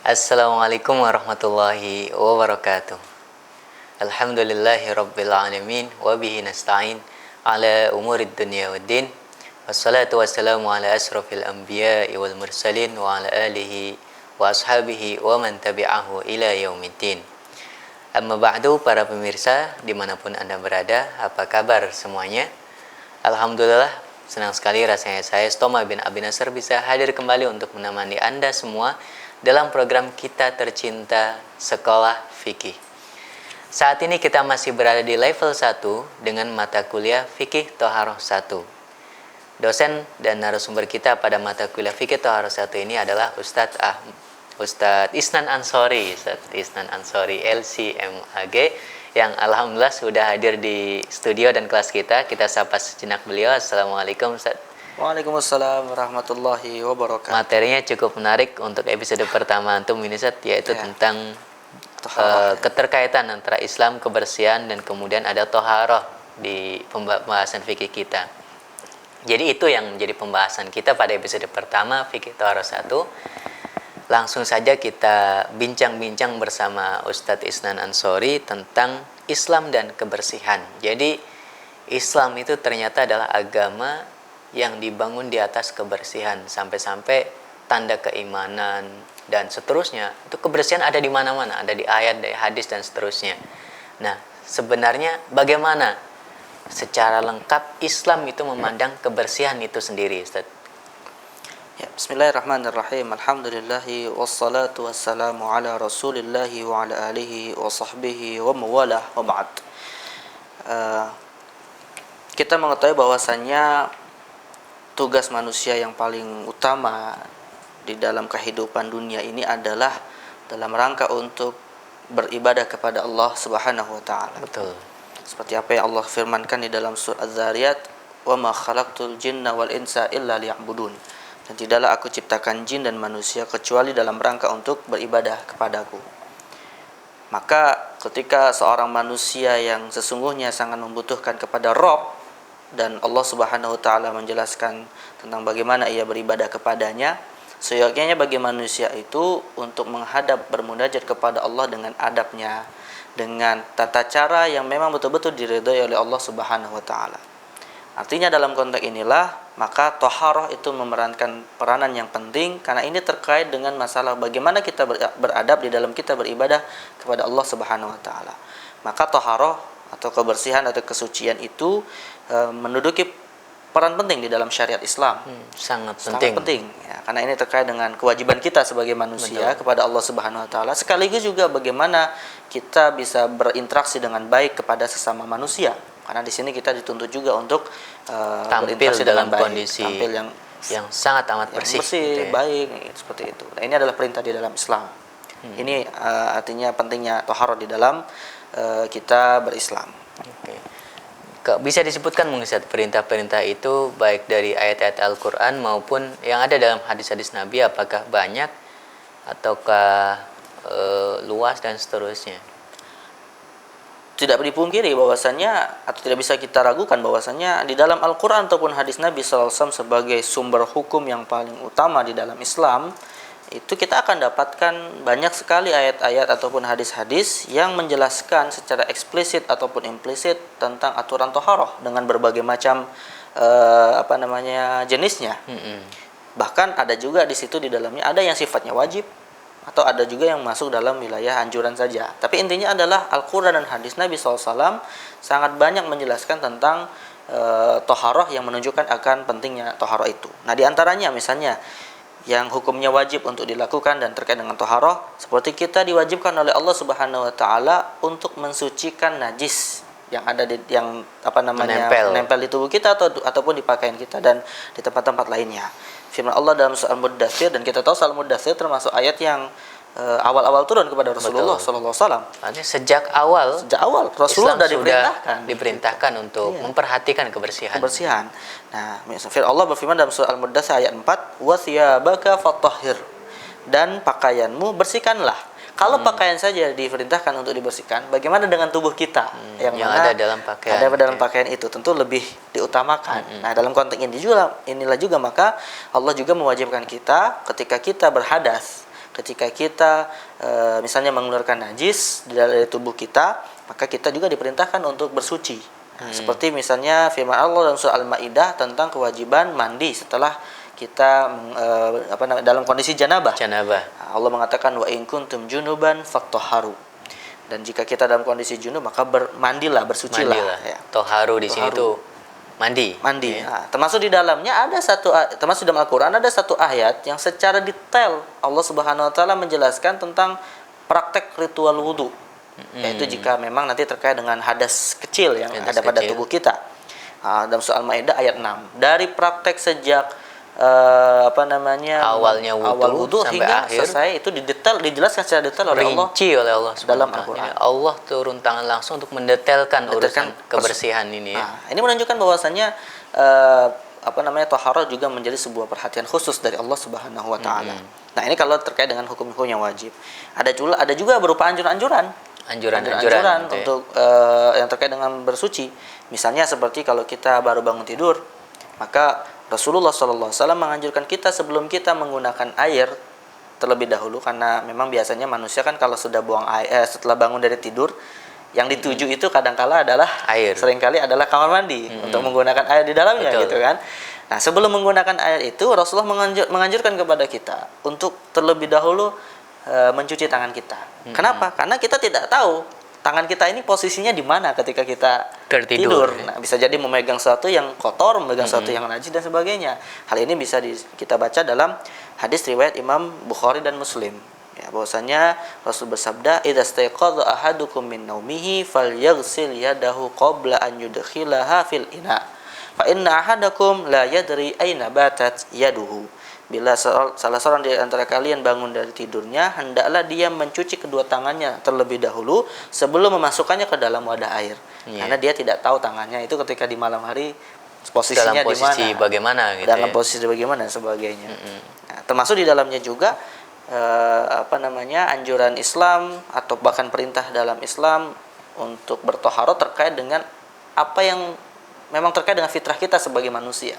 Assalamualaikum warahmatullahi wabarakatuh. Alhamdulillahi rabbil alamin wa bihi nasta'in ala umurid dunya waddin. Wassalatu wassalamu ala asrafil anbiya'i wal mursalin wa ala alihi wa ashabihi wa man tabi'ahu ila yaumiddin. Amma ba'du, para pemirsa dimanapun Anda berada, apa kabar semuanya? Alhamdulillah, senang sekali rasanya saya Stoma bin Abi Nasr bisa hadir kembali untuk menemani Anda semua dalam program kita tercinta Sekolah Fikih. Saat ini kita masih berada di level 1 dengan mata kuliah Fikih Thaharah 1. Dosen dan narasumber kita pada mata kuliah Fikih Thaharah 1 ini adalah Ustadz Isnan Ansori, LCMAG, yang alhamdulillah sudah hadir di studio dan kelas kita. Kita sapa sejenak beliau. Assalamualaikum Ustadz. Waalaikumsalam warahmatullahi wabarakatuh. Materinya cukup menarik untuk episode pertama antum ini Ustaz, yaitu tentang keterkaitan antara Islam, kebersihan, dan kemudian ada toharoh di pembahasan fikih kita. Jadi itu yang menjadi pembahasan kita pada episode pertama Fikih Thaharah 1. Langsung saja kita bincang-bincang bersama Ustadz Isnan Ansori tentang Islam dan kebersihan. Jadi Islam itu ternyata adalah agama yang dibangun di atas kebersihan, sampai-sampai tanda keimanan dan seterusnya. Itu kebersihan ada di mana-mana, ada di ayat, di hadis dan seterusnya. Nah, sebenarnya bagaimana secara lengkap Islam itu memandang kebersihan itu sendiri, Ustaz? Ya, bismillahirrahmanirrahim. Alhamdulillahi wassalatu wassalamu ala rasulillahi wa ala alihi wa sahbihi wa mawalah wa ba'd. Kita mengetahui bahwasannya tugas manusia yang paling utama di dalam kehidupan dunia ini adalah dalam rangka untuk beribadah kepada Allah Subhanahu wa taala. Betul. Seperti apa yang Allah firmankan di dalam surah Az-Zariyat, "Wa ma khalaqtul jinna wal insa illa liya'budun." Dan tidaklah aku ciptakan jin dan manusia kecuali dalam rangka untuk beribadah kepadaku. Maka ketika seorang manusia yang sesungguhnya sangat membutuhkan kepada Rabb, dan Allah Subhanahu wa taala menjelaskan tentang bagaimana ia beribadah kepadanya, seyogyanya bagi manusia itu untuk menghadap bermunajat kepada Allah dengan adabnya, dengan tata cara yang memang betul-betul diridhai oleh Allah Subhanahu wa taala. Artinya dalam konteks inilah maka thaharah itu memerankan peranan yang penting, karena ini terkait dengan masalah bagaimana kita beradab di dalam kita beribadah kepada Allah Subhanahu wa taala. Maka thaharah atau kebersihan atau kesucian itu menduduki peran penting di dalam syariat Islam. Sangat penting ya, karena ini terkait dengan kewajiban kita sebagai manusia kepada Allah Subhanahu wa taala, sekaligus juga bagaimana kita bisa berinteraksi dengan baik kepada sesama manusia. Karena di sini kita dituntut juga untuk tampil dalam baik, kondisi tampil yang sangat amat bersih, gitu ya. Baik, seperti itu. Nah, ini adalah perintah di dalam Islam. Ini artinya pentingnya thaharah di dalam kita berislam. Oke. Bisa disebutkan mungkin perintah-perintah itu baik dari ayat-ayat Al-Quran maupun yang ada dalam hadis-hadis Nabi, apakah banyak ataukah luas dan seterusnya? Tidak dipungkiri bahwasannya, atau tidak bisa kita ragukan bahwasannya di dalam Al-Quran ataupun hadis Nabi SAW sebagai sumber hukum yang paling utama di dalam Islam, itu kita akan dapatkan banyak sekali ayat-ayat ataupun hadis-hadis yang menjelaskan secara eksplisit ataupun implisit tentang aturan thaharah dengan berbagai macam jenisnya. Bahkan ada juga di situ di dalamnya ada yang sifatnya wajib, atau ada juga yang masuk dalam wilayah anjuran saja. Tapi intinya adalah Al-Quran dan hadis Nabi SAW sangat banyak menjelaskan tentang thaharah yang menunjukkan akan pentingnya thaharah itu. Nah, di antaranya misalnya yang hukumnya wajib untuk dilakukan dan terkait dengan thaharah, seperti kita diwajibkan oleh Allah Subhanahu wa taala untuk mensucikan najis yang ada di menempel di tubuh kita ataupun di pakaian kita dan di tempat-tempat lainnya. Firman Allah dalam surah Al-Muddathir, dan kita tahu surah Al-Muddathir termasuk ayat yang awal-awal turun kepada Rasulullah sallallahu alaihi wasallam. Artinya sejak awal Rasulullah sudah diperintahkan untuk memperhatikan kebersihan. Nah, Allah berfirman dalam surah Al-Muddathir ayat 4, "Wa thiyabaka fatahhir." Dan pakaianmu bersihkanlah. Kalau pakaian saja diperintahkan untuk dibersihkan, bagaimana dengan tubuh kita yang ada dalam pakaian? Ada dalam pakaian itu tentu lebih diutamakan. Nah, dalam konteks inilah juga maka Allah juga mewajibkan kita ketika kita berhadas, Ketika kita misalnya mengeluarkan najis dari tubuh kita, maka kita juga diperintahkan untuk bersuci. Seperti misalnya firman Allah dalam surah Al-Maidah tentang kewajiban mandi setelah kita dalam kondisi janabah. Allah mengatakan wa in kuntum junuban fattahharu. Dan jika kita dalam kondisi junub maka mandilah, bersucilah. Ya. Toharu di sini itu mandi. Ya. Nah, termasuk di dalamnya ada termasuk dalam Al-Qur'an ada satu ayat yang secara detail Allah Subhanahu wa taala menjelaskan tentang praktek ritual wudu. Yaitu jika memang nanti terkait dengan hadas kecil yang ada pada tubuh kita. Dalam surah Al-Maidah ayat 6. Dari praktek sejak awalnya wudu hingga akhir, selesai itu dijelaskan secara detail oleh Allah dalam Al-Qur'an. Allah turun tangan langsung untuk mendetailkan urusan kebersihan ini. Ini menunjukkan bahwasannya taharah juga menjadi sebuah perhatian khusus dari Allah Subhanahu wa taala. Nah, ini kalau terkait dengan hukum-hukum yang wajib. Ada juga berupa anjuran untuk yang terkait dengan bersuci. Misalnya seperti kalau kita baru bangun tidur, maka Rasulullah SAW menganjurkan kita sebelum kita menggunakan air terlebih dahulu, karena memang biasanya manusia kan kalau sudah buang air setelah bangun dari tidur, yang dituju itu kadangkala adalah air. Seringkali adalah kamar mandi untuk menggunakan air di dalamnya. Betul. Gitu kan. Nah, sebelum menggunakan air itu Rasulullah menganjurkan kepada kita untuk terlebih dahulu mencuci tangan kita. Kenapa? Karena kita tidak tahu tangan kita ini posisinya di mana ketika kita tertidur. Nah, bisa jadi memegang sesuatu yang kotor, memegang sesuatu yang najis dan sebagainya. Hal ini bisa kita baca dalam hadis riwayat Imam Bukhari dan Muslim. Ya, bahwasanya Rasul bersabda, "Idza staiqadha ahadukum min naumihi falyaghsil yadahu qabla an yudkhilaha fil ina. Fa inna ahadakum la yadri aina batat yaduhu." Bila salah seorang di antara kalian bangun dari tidurnya, hendaklah dia mencuci kedua tangannya terlebih dahulu sebelum memasukkannya ke dalam wadah air. Karena dia tidak tahu tangannya itu ketika di malam hari posisinya dalam posisi di mana, bagaimana gitu. Dalam posisi bagaimana sebagainya. Nah, termasuk di dalamnya juga anjuran Islam atau bahkan perintah dalam Islam untuk bertoharoh terkait dengan apa yang memang terkait dengan fitrah kita sebagai manusia.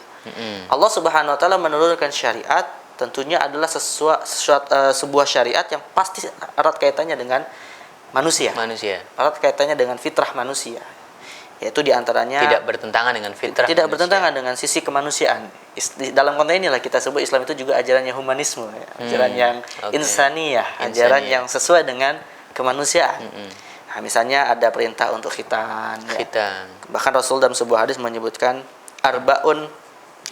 Allah Subhanahu wa taala menurunkan syariat tentunya adalah sebuah syariat yang pasti erat kaitannya dengan manusia. Erat kaitannya dengan fitrah manusia. Yaitu diantaranya tidak bertentangan dengan fitrah. Tidak bertentangan dengan sisi kemanusiaan. Dalam konteks inilah kita sebut Islam itu juga ajarannya humanisme, ya. Ajaran yang insaniyah, ajaran yang sesuai dengan kemanusiaan. Nah, misalnya ada perintah untuk khitan. Ya. Bahkan Rasul dalam sebuah hadis menyebutkan arbaun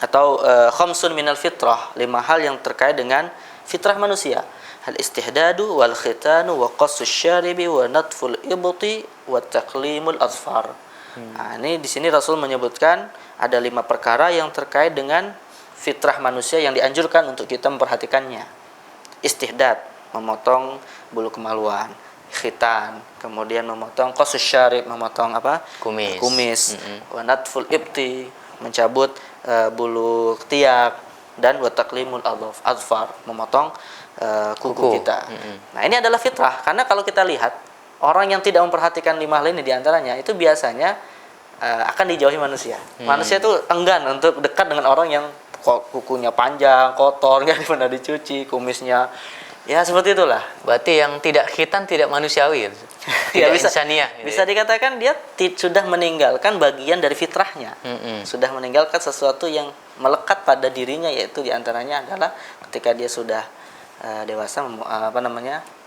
atau khamsun minal fitrah, 5 hal yang terkait dengan fitrah manusia. Al istihdadu wal khitanu wa qassus syaribi wa natful ibti wa taqlimul azfar. Nah, ini di sini Rasul menyebutkan ada 5 perkara yang terkait dengan fitrah manusia yang dianjurkan untuk kita memperhatikannya. Istihdad, memotong bulu kemaluan. Khitan, kemudian memotong qassus syarib, memotong kumis. Wa natful ibti, mencabut bulu ketiak, dan wa taqlimul azfar, memotong kuku kita. Nah, ini adalah fitrah, karena kalau kita lihat orang yang tidak memperhatikan 5 hal ini diantaranya itu biasanya akan dijauhi manusia. Manusia itu enggan untuk dekat dengan orang yang kukunya panjang, kotor, nggak pernah dicuci, kumisnya. Ya, seperti itulah. Berarti yang tidak khitan tidak manusiawi. Tidak insaniah. Bisa dikatakan dia sudah meninggalkan bagian dari fitrahnya. Sudah meninggalkan sesuatu yang melekat pada dirinya, yaitu diantaranya adalah ketika dia sudah dewasa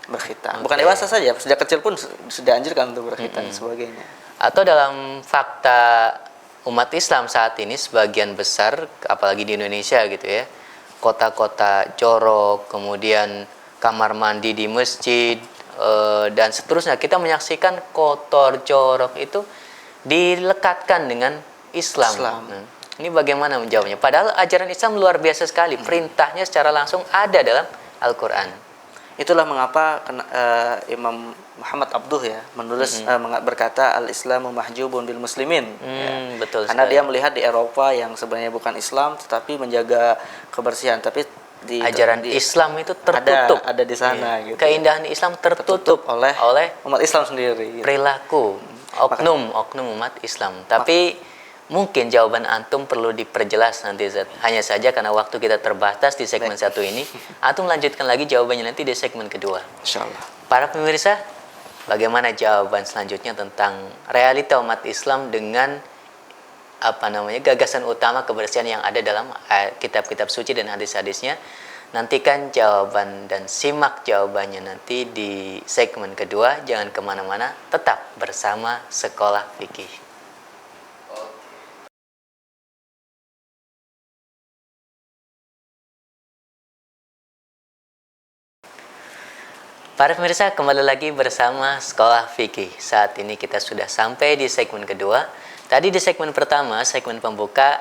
berkhitan. Bukan dewasa saja, sejak kecil pun sudah anjurkan untuk berkhitan dan sebagainya. Atau dalam fakta umat Islam saat ini sebagian besar, apalagi di Indonesia gitu ya, kota-kota jorok, kemudian kamar mandi di masjid, dan seterusnya, kita menyaksikan kotor, jorok itu dilekatkan dengan Islam. Nah, ini bagaimana menjawabnya? Padahal ajaran Islam luar biasa sekali, perintahnya secara langsung ada dalam Al-Quran. Itulah mengapa Imam Muhammad Abduh ya menulis berkata al-Islamu mahjubun bil muslimin. Betul. Karena dia melihat di Eropa yang sebenarnya bukan Islam tetapi menjaga kebersihan, tapi ajaran Islam itu tertutup ada di sana. Gitu. Keindahan Islam tertutup oleh umat Islam sendiri. Perilaku oknum umat Islam. Tapi mungkin jawaban antum perlu diperjelas nanti Ustaz. Hanya saja karena waktu kita terbatas di segmen satu ini, antum lanjutkan lagi jawabannya nanti di segmen kedua. Insyaallah. Para pemirsa, bagaimana jawaban selanjutnya tentang realita umat Islam dengan gagasan utama kebersihan yang ada dalam kitab-kitab suci dan hadis-hadisnya? Nantikan jawaban dan simak jawabannya nanti di segmen kedua. Jangan kemana-mana, tetap bersama Sekolah Fikih. Para pemirsa, kembali lagi bersama Sekolah Fikih. Saat ini kita sudah sampai di segmen kedua. Tadi di segmen pertama, segmen pembuka,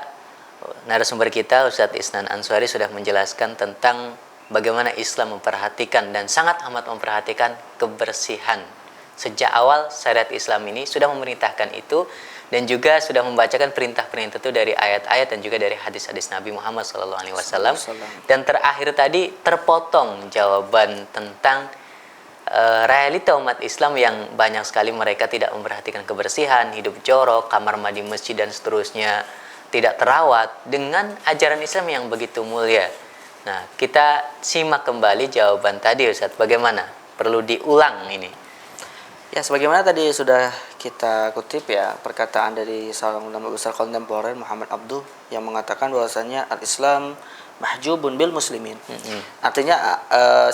narasumber kita Ustadz Isnan Answari sudah menjelaskan tentang bagaimana Islam memperhatikan dan sangat amat memperhatikan kebersihan. Sejak awal syariat Islam ini sudah memerintahkan itu, dan juga sudah membacakan perintah-perintah itu dari ayat-ayat dan juga dari hadis-hadis Nabi Muhammad SAW. Dan terakhir tadi terpotong jawaban tentang realita umat Islam yang banyak sekali mereka tidak memperhatikan kebersihan, hidup jorok, kamar mandi masjid dan seterusnya tidak terawat dengan ajaran Islam yang begitu mulia. Nah, kita simak kembali jawaban tadi Ustaz. Bagaimana? Perlu diulang ini. Ya, sebagaimana tadi sudah kita kutip ya perkataan dari seorang ulama besar kontemporer Muhammad Abduh yang mengatakan bahwasanya al-Islam mahjubun bil muslimin. Artinya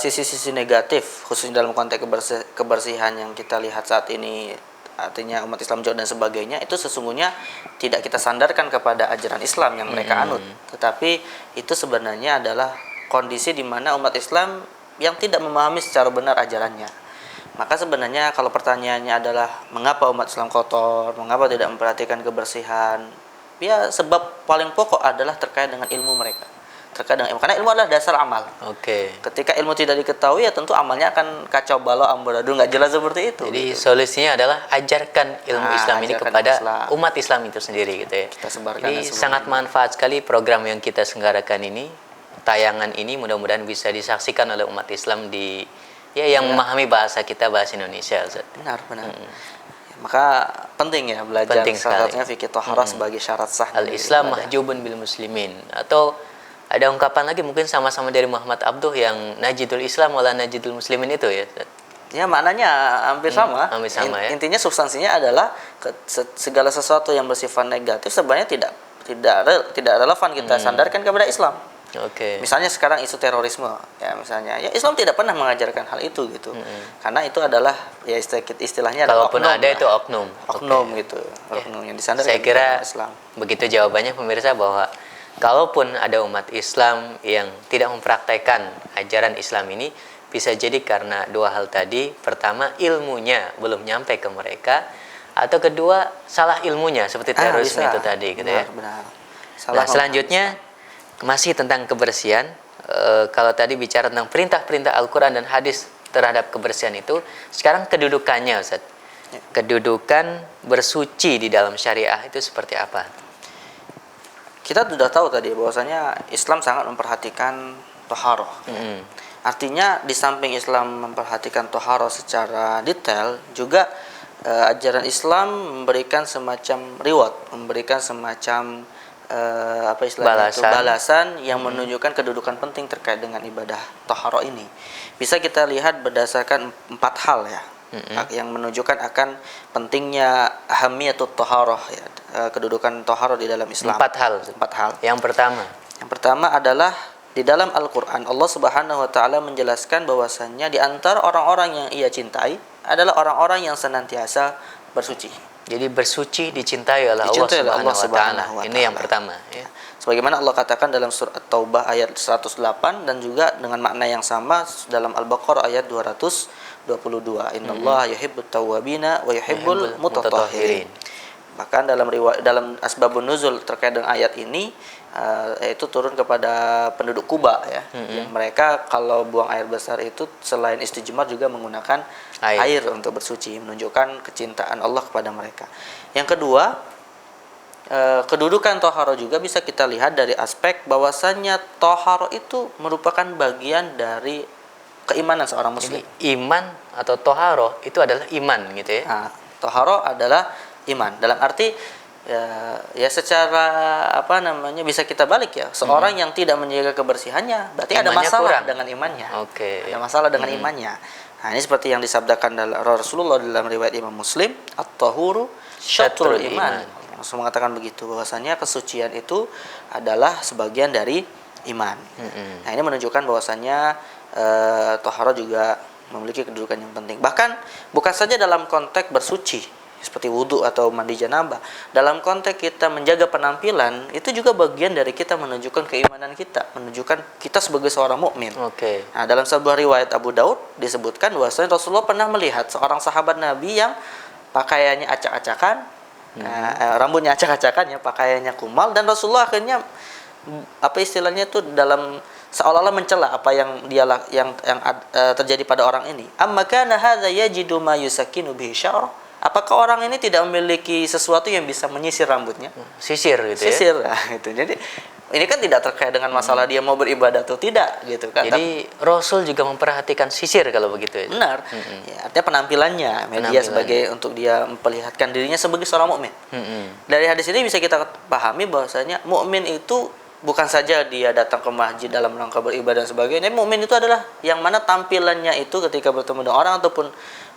sisi-sisi negatif khususnya dalam konteks kebersihan yang kita lihat saat ini, artinya umat Islam jauh dan sebagainya, itu sesungguhnya tidak kita sandarkan kepada ajaran Islam yang mereka anut, tetapi itu sebenarnya adalah kondisi di mana umat Islam yang tidak memahami secara benar ajarannya. Maka sebenarnya kalau pertanyaannya adalah mengapa umat Islam kotor, mengapa tidak memperhatikan kebersihan, ya sebab paling pokok adalah terkait dengan ilmu mereka. Terkait dengan ilmu, karena ilmu adalah dasar amal. Ketika ilmu tidak diketahui, ya tentu amalnya akan kacau balau amburadul, nggak jelas seperti itu. Jadi solusinya adalah ajarkan ilmu Islam ini kepada umat Islam itu sendiri gitu ya. Kita sebarkan. Jadi sangat manfaat sekali program yang kita selenggarakan ini. Tayangan ini mudah-mudahan bisa disaksikan oleh umat Islam yang memahami bahasa kita, bahasa Indonesia Ustaz. Benar. Maka penting ya belajar salah satunya fikih thaharah sebagai syarat sah. Al-Islam mahjubun bil muslimin. Atau ada ungkapan lagi mungkin sama-sama dari Muhammad Abduh yang najidul Islam wala najidul muslimin itu ya. Ya maknanya hampir sama. Hampir sama ya. Intinya substansinya adalah segala sesuatu yang bersifat negatif sebenarnya tidak relevan kita sandarkan kepada Islam. Misalnya sekarang isu terorisme, ya misalnya, ya Islam tidak pernah mengajarkan hal itu gitu, karena itu adalah ya istilahnya kalaupun oknum, ada itu oknum gitu, oknum yang disandarkan saya kira Islam. Begitu jawabannya pemirsa, bahwa kalaupun ada umat Islam yang tidak mempraktekkan ajaran Islam ini, bisa jadi karena dua hal tadi. Pertama, ilmunya belum nyampe ke mereka, atau kedua, salah ilmunya seperti terorisme itu tadi gitu ya. Benar. Nah, selanjutnya masih tentang kebersihan. Kalau tadi bicara tentang perintah-perintah Al-Quran dan hadis terhadap kebersihan itu, sekarang kedudukannya Ustaz. Kedudukan bersuci di dalam syariah itu seperti apa? Kita sudah tahu tadi bahwasanya Islam sangat memperhatikan toharoh. Artinya di samping Islam memperhatikan toharoh secara detail, juga ajaran Islam memberikan semacam reward, memberikan semacam balasan yang menunjukkan kedudukan penting terkait dengan ibadah toharoh ini. Bisa kita lihat berdasarkan 4 hal ya, yang menunjukkan akan pentingnya ahamiyatut toharoh ya, kedudukan toharoh di dalam Islam. 4 hal. Yang pertama adalah di dalam Al-Quran Allah Subhanahu Wa Taala menjelaskan bahwasannya di antara orang-orang yang Ia cintai adalah orang-orang yang senantiasa bersuci. Jadi bersuci dicintai oleh Allah Subhanahu wa Ta'ala. Ini yang pertama ya. Sebagaimana Allah katakan dalam surah At-Taubah ayat 108 dan juga dengan makna yang sama dalam Al-Baqarah ayat 222. Innallaha yuhibbut tawwabina wa yuhibbul mutatahhirin. Bahkan dalam asbabun nuzul terkait dengan ayat ini, yaitu turun kepada penduduk Kuba ya, yang mereka kalau buang air besar itu selain istijmar juga menggunakan air untuk bersuci, menunjukkan kecintaan Allah kepada mereka. Yang kedua, kedudukan toharo juga bisa kita lihat dari aspek bahwasannya toharo itu merupakan bagian dari keimanan seorang muslim. Jadi iman atau toharo itu adalah iman gitu ya. Nah, toharo adalah iman. Dalam arti ya secara apa namanya bisa kita balik ya. Seorang yang tidak menjaga kebersihannya berarti ada Imannya masalah kurang. dengan imannya. Oke. Ada masalah dengan imannya. Nah, ini seperti yang disabdakan Rasulullah dalam riwayat Imam Muslim, at-tahuru syatrul iman. Rasul mengatakan begitu, bahwasanya kesucian itu adalah sebagian dari iman. Nah, ini menunjukkan bahwasanya taharah juga memiliki kedudukan yang penting. Bahkan bukan saja dalam konteks bersuci seperti wudhu atau mandi janabah, dalam konteks kita menjaga penampilan itu juga bagian dari kita menunjukkan keimanan kita, menunjukkan kita sebagai seorang mukmin. Oke. Nah, dalam sebuah riwayat Abu Daud disebutkan bahwasanya Rasulullah pernah melihat seorang sahabat Nabi yang pakaiannya acak-acakan, rambutnya acak-acakan ya, pakaiannya kumal, dan Rasulullah akhirnya apa istilahnya itu dalam seolah-olah mencela apa yang terjadi pada orang ini. Amma kana hadza yajidu ma yusakinu bihi sya'rah? Apakah orang ini tidak memiliki sesuatu yang bisa menyisir rambutnya? Sisir gitu ya. Sisir, nah, itu. Jadi ini kan tidak terkait dengan masalah dia mau beribadah atau tidak, gitu kan? Jadi Rasul juga memperhatikan sisir kalau begitu ya. Benar. Ya, artinya penampilannya, media sebagai untuk dia memperlihatkan dirinya sebagai seorang mukmin. Dari hadis ini bisa kita pahami bahwasanya mukmin itu bukan saja dia datang ke masjid dalam rangka beribadah dan sebagainya. Mukmin itu adalah yang mana tampilannya itu ketika bertemu dengan orang ataupun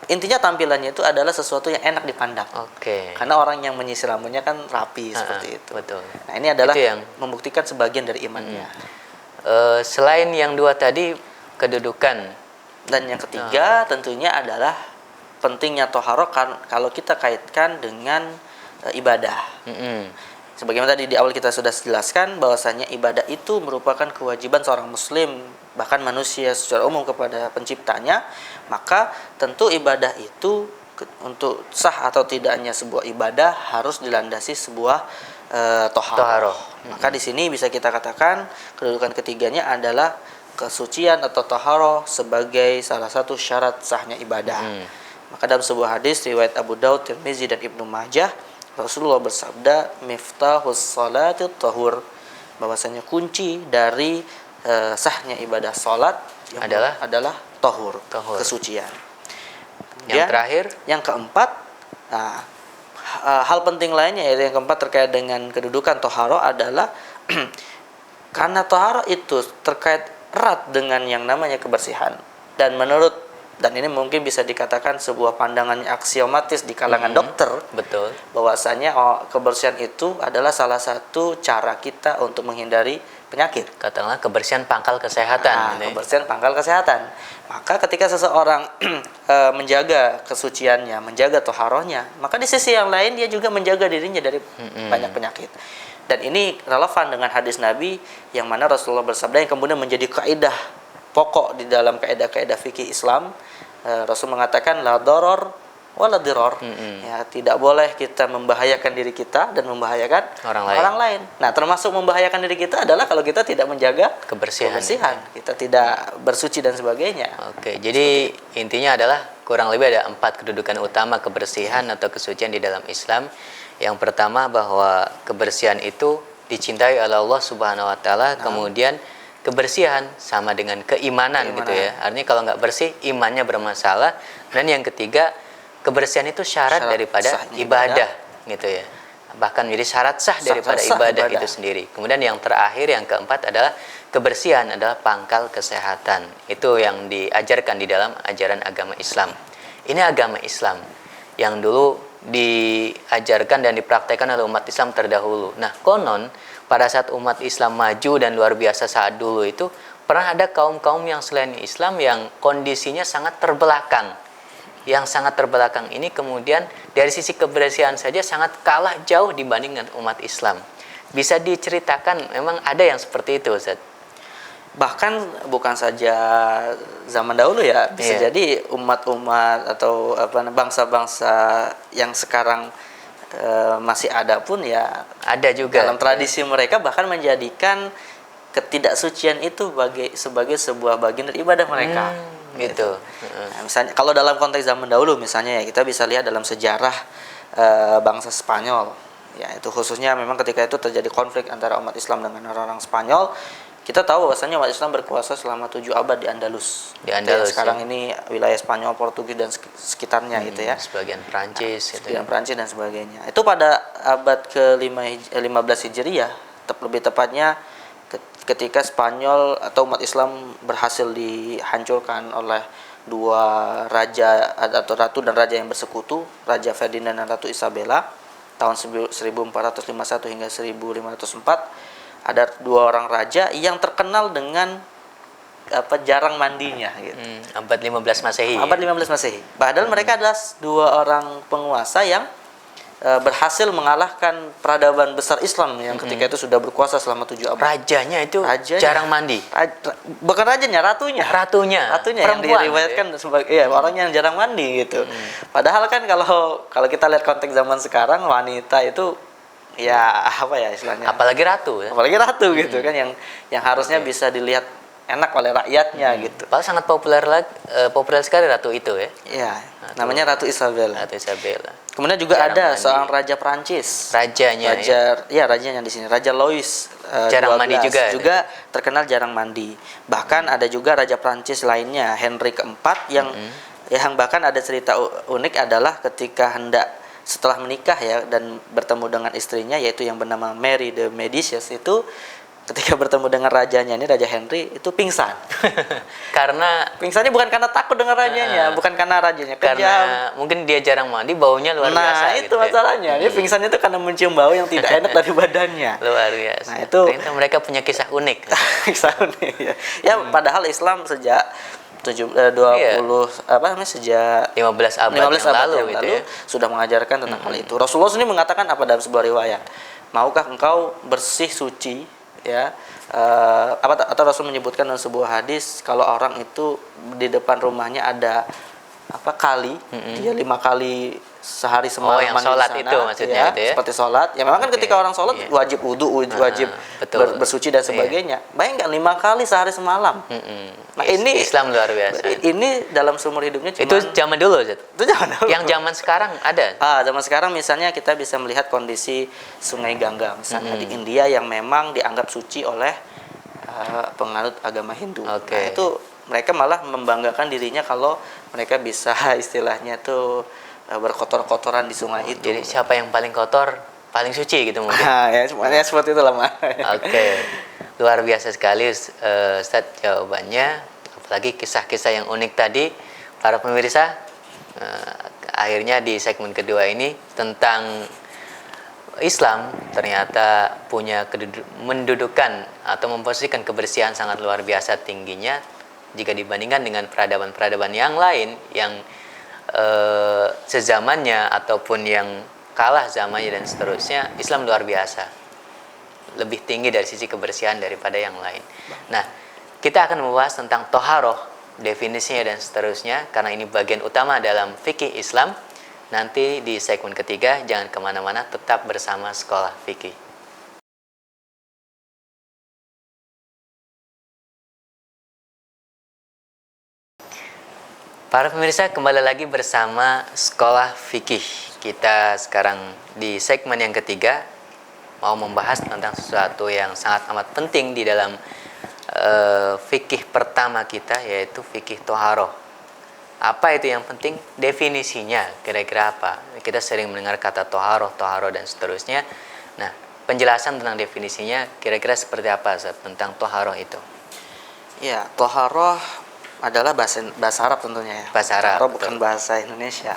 intinya tampilannya itu adalah sesuatu yang enak dipandang. Oke. Karena orang yang menyisir rambutnya kan rapi seperti itu. Betul. Nah, ini adalah Itu yang membuktikan sebagian dari imannya. Selain yang dua tadi, kedudukan. Dan yang ketiga tentunya adalah pentingnya toharoh kalau kita kaitkan dengan ibadah. Sebagaimana tadi di awal kita sudah jelaskan bahwasanya ibadah itu merupakan kewajiban seorang muslim, bahkan manusia secara umum kepada penciptanya. Maka tentu ibadah itu untuk sah atau tidaknya sebuah ibadah harus dilandasi sebuah toharoh. Maka di sini bisa kita katakan kedudukan ketiganya adalah kesucian atau toharoh sebagai salah satu syarat sahnya ibadah. Maka dalam sebuah hadis riwayat Abu Daud, Tirmizi dan Ibnu Majah, Rasulullah bersabda, miftahus salatit tahur, bahwasanya kunci dari sahnya ibadah salat adalah tahur, kesucian. Yang terakhir, yang keempat, hal penting lainnya yaitu yang keempat terkait dengan kedudukan taharah adalah karena taharah itu terkait erat dengan yang namanya kebersihan, dan ini mungkin bisa dikatakan sebuah pandangan aksiomatis di kalangan dokter. Betul. Bahwasanya kebersihan itu adalah salah satu cara kita untuk menghindari penyakit. Katakanlah kebersihan pangkal kesehatan. Kebersihan pangkal kesehatan. Maka ketika seseorang menjaga kesuciannya, menjaga toharohnya, maka di sisi yang lain dia juga menjaga dirinya dari banyak penyakit. Dan ini relevan dengan hadis Nabi yang mana Rasulullah bersabda yang kemudian menjadi kaidah pokok di dalam kaidah-kaidah fikih Islam. Rasul mengatakan la darar wala dirar. Ya, tidak boleh kita membahayakan diri kita dan membahayakan orang lain. Nah, termasuk membahayakan diri kita adalah kalau kita tidak menjaga kebersihan. Kita tidak bersuci dan sebagainya. Oke, jadi intinya adalah kurang lebih ada 4 kedudukan utama kebersihan atau kesucian di dalam Islam. Yang pertama bahwa kebersihan itu dicintai oleh Allah Subhanahu wa taala, kemudian kebersihan sama dengan keimanan gitu ya. Artinya kalau nggak bersih, imannya bermasalah. Dan yang ketiga, kebersihan itu syarat daripada ibadah gitu ya. Bahkan menjadi syarat sah daripada ibadah itu sendiri. Kemudian yang terakhir, yang keempat adalah kebersihan adalah pangkal kesehatan. Itu yang diajarkan di dalam ajaran agama Islam. Ini agama Islam yang dulu diajarkan dan dipraktekkan oleh umat Islam terdahulu. Nah, konon pada saat umat Islam maju dan luar biasa saat dulu itu pernah ada kaum-kaum yang selain Islam yang kondisinya sangat terbelakang. Yang sangat terbelakang ini kemudian dari sisi kebersihan saja sangat kalah jauh dibanding dengan umat Islam. Bisa diceritakan memang ada yang seperti itu, Ustaz? Bahkan bukan saja zaman dahulu ya, bisa jadi umat-umat atau bangsa-bangsa yang sekarang masih ada pun ya ada juga dalam tradisi mereka bahkan menjadikan ketidaksucian itu sebagai sebuah bagian dari ibadah mereka. Gitu. Nah, misalnya kalau dalam konteks zaman dahulu misalnya ya kita bisa lihat dalam sejarah bangsa Spanyol ya, itu khususnya memang ketika itu terjadi konflik antara umat Islam dengan orang-orang Spanyol. kita tahu bahwasanya umat Islam berkuasa selama 7 abad di Andalus. Di Andalus, sekarang ini wilayah Spanyol, Portugis dan sekitarnya gitu ya. Sebagian Prancis gitu ya. Sebagian Prancis dan sebagainya. Itu pada abad ke-15 Hijriah, lebih tepatnya ketika Spanyol atau umat Islam berhasil dihancurkan oleh dua raja atau ratu dan raja yang bersekutu, Raja Ferdinand dan Ratu Isabella tahun 1451 hingga 1504. Ada dua orang raja yang terkenal dengan jarang mandinya gitu. Abad 15 Masehi. Abad 15 Masehi. Padahal mereka adalah dua orang penguasa yang berhasil mengalahkan peradaban besar Islam yang ketika itu sudah berkuasa selama 7 abad. Rajanya itu jarang mandi. Bukan rajanya, ratunya. Ratunya Yang diriwayatkan sebagai orang yang jarang mandi gitu. Padahal kan kalau kita lihat konteks zaman sekarang, wanita itu ya apa ya istilahnya? Apalagi ratu ya. Apalagi ratu gitu kan yang harusnya bisa dilihat enak oleh rakyatnya gitu. Padahal sangat populer sekali ratu itu ya. Iya, namanya Ratu Isabella. Ratu Isabella. Kemudian juga Jarang ada mandi. seorang raja Prancis. Rajanya Rajanya di sini, Raja Louis jarang 12, mandi juga. Terkenal jarang mandi. Bahkan ada juga raja Prancis lainnya, Henry keempat yang bahkan ada cerita unik adalah ketika hendak setelah menikah ya dan bertemu dengan istrinya yaitu yang bernama Mary de Medicis itu ketika bertemu dengan rajanya ini Raja Henry itu pingsan. Karena Pingsannya bukan karena takut dengan rajanya, bukan karena rajanya kejam. karena mungkin dia jarang mandi, baunya luar biasa. Nah, itu gitu ya. masalahnya. Dia pingsannya itu karena mencium bau yang tidak enak dari badannya. Luar biasa. Nah, itu ternyata mereka punya kisah unik. Pingsan ya. Padahal Islam sejak 20 sejak 15 abad yang lalu gitu ya. sudah mengajarkan tentang hal itu. Rasulullah sendiri mengatakan apa dalam sebuah riwayat? Maukah engkau bersih suci ya? Atau Rasul menyebutkan dalam sebuah hadis kalau orang itu di depan rumahnya ada kali, dia 5 kali sehari semalam yang mandi sholat di sana, itu maksudnya gitu ya? seperti sholat. Ya memang kan ketika orang sholat wajib wudu, wajib betul. bersuci dan sebagainya. Bayangkan 5 kali sehari semalam. Nah, ini Islam luar biasa. Ini dalam seumur hidupnya Itu zaman dulu, Zat. Itu zaman dulu. Yang zaman sekarang ada. Zaman sekarang misalnya kita bisa melihat kondisi Sungai Gangga misalnya di India yang memang dianggap suci oleh penganut agama Hindu. Nah, itu mereka malah membanggakan dirinya kalau mereka bisa istilahnya tuh berkotor-kotoran di sungai itu. Jadi siapa yang paling kotor, paling suci gitu mungkin. Ya semuanya seperti itulah, Mas. Luar biasa sekali Ustaz jawabannya. Apalagi kisah-kisah yang unik tadi. Para pemirsa, akhirnya di segmen kedua ini tentang Islam ternyata punya mendudukan atau memposisikan kebersihan sangat luar biasa tingginya jika dibandingkan dengan peradaban-peradaban yang lain yang sezamannya ataupun yang kalah zamannya dan seterusnya. Islam luar biasa, lebih tinggi dari sisi kebersihan daripada yang lain. Nah, kita akan membahas tentang toharoh, definisinya dan seterusnya, karena ini bagian utama dalam fikih Islam. Nanti di segmen ketiga, jangan kemana-mana, tetap bersama Sekolah Fikih. Para pemirsa, kembali lagi bersama Sekolah Fikih. Kita sekarang di segmen yang ketiga mau membahas tentang sesuatu yang sangat amat penting di dalam fikih pertama kita, yaitu fikih toharoh. Apa itu yang penting? Definisinya kira-kira apa? Kita sering mendengar kata toharoh dan seterusnya. Nah, penjelasan tentang definisinya kira-kira seperti apa tentang toharoh itu? Ya, toharoh adalah bahasa Arab tentunya ya. Bahasa Arab, bukan bahasa Indonesia.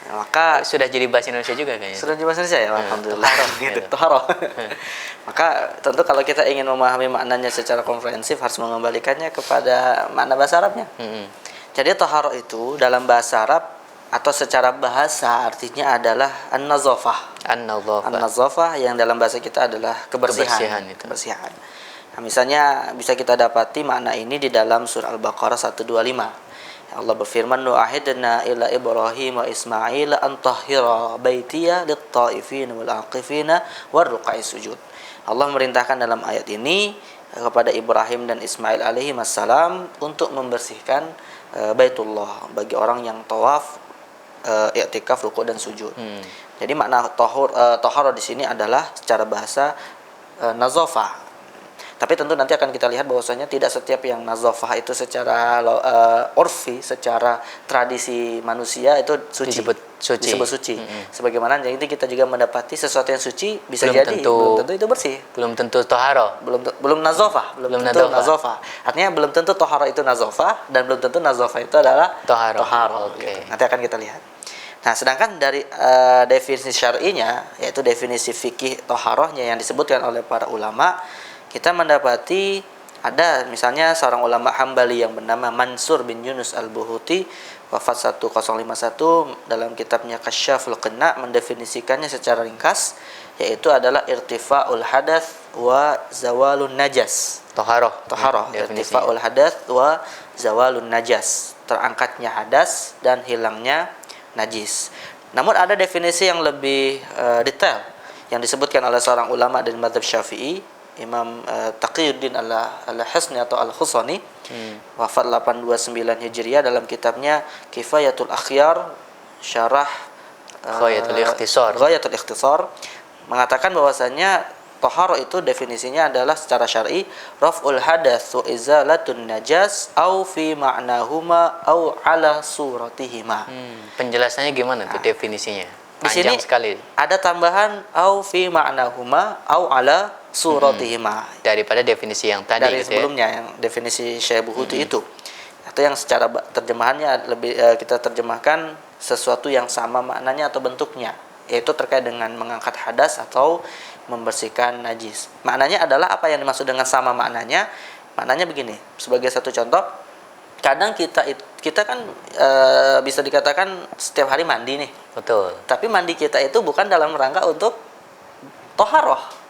Maka sudah jadi bahasa Indonesia juga kayaknya. Sudah jadi bahasa Indonesia ya, alhamdulillah. Toharoh. Maka tentu kalau kita ingin memahami maknanya secara komprehensif harus mengembalikannya kepada makna bahasa Arabnya. Jadi toharoh itu dalam bahasa Arab atau secara bahasa artinya adalah an-nazafah. An-nazafah yang dalam bahasa kita adalah kebersihan. Kebersihan. Nah, misalnya bisa kita dapati makna ini di dalam surah Al-Baqarah 125. Allah berfirman, "Nu'ahidna ila Ibrahim wa Ismail an tahhira baitiya lit-taifin wal 'aqifina war ruqa'is sujud." Allah memerintahkan dalam ayat ini kepada Ibrahim dan Ismail alaihi wassalam untuk membersihkan Baitullah bagi orang yang tawaf, i'tikaf, ruku' dan sujud. Jadi makna tahara di sini adalah secara bahasa nazafah. Tapi tentu nanti akan kita lihat bahwasanya tidak setiap yang nazafah itu secara urfi, secara tradisi manusia itu suci. Disebut suci. Sebagaimana jadi kita juga mendapati sesuatu yang suci bisa Belum jadi tentu. belum tentu itu bersih. Belum tentu toharo. Belum nazafah, belum tentu nazafah. Artinya belum tentu tohara itu nazafah dan belum tentu nazafah itu adalah toharo. Oke. Gitu. Nanti akan kita lihat. Nah, sedangkan dari definisi syar'inya, yaitu definisi fikih toharohnya yang disebutkan oleh para ulama, kita mendapati ada misalnya seorang ulama Hambali yang bernama Mansur bin Yunus al-Buhuti, wafat 1051, dalam kitabnya Kasyaful Qina mendefinisikannya secara ringkas, yaitu adalah irtifa'ul hadath wa zawalun najas. Toharoh. Irtifa'ul hadath wa zawalun najas, terangkatnya hadas dan hilangnya najis. Namun ada definisi yang lebih detail yang disebutkan oleh seorang ulama dari mazhab Syafi'i, Imam Taqiyuddin al-Husni atau al-Khusani, wafat 829 Hijriah, dalam kitabnya Kifayatul Akhyar Syarah Ghayatul Ikhtisar mengatakan bahwasanya toharo itu definisinya adalah secara syar'i raf'ul hadath wa izalatun najas au fi ma'nahuma au ala suratihima. Penjelasannya gimana tuh definisinya? Di sini sekali. Ada tambahan au fi ma'nahuma au ala suratihima daripada definisi yang tadi dari gitu sebelumnya yang definisi Syekh Buhuti itu. Atau yang secara terjemahannya lebih kita terjemahkan sesuatu yang sama maknanya atau bentuknya, yaitu terkait dengan mengangkat hadas atau membersihkan najis. Maknanya adalah apa yang dimaksud dengan sama maknanya? Maknanya begini, sebagai satu contoh, kadang kita kan bisa dikatakan setiap hari mandi nih. Betul. Tapi mandi kita itu bukan dalam rangka untuk toharoh.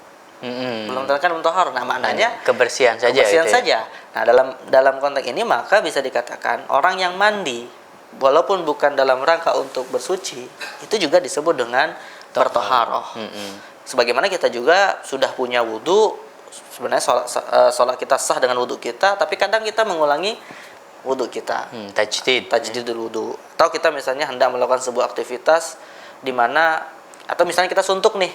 Belum terkait untuk toharoh. Nah, maknanya kebersihan saja. Kebersihan saja. Nah, dalam konteks ini maka bisa dikatakan orang yang mandi walaupun bukan dalam rangka untuk bersuci, itu juga disebut dengan bertoharoh. Sebagaimana kita juga sudah punya wudu, sebenarnya sholat kita sah dengan wudu kita, tapi kadang kita mengulangi wudu kita. Tajdidul wudu. Atau kita misalnya hendak melakukan sebuah aktivitas di mana, atau misalnya kita suntuk nih,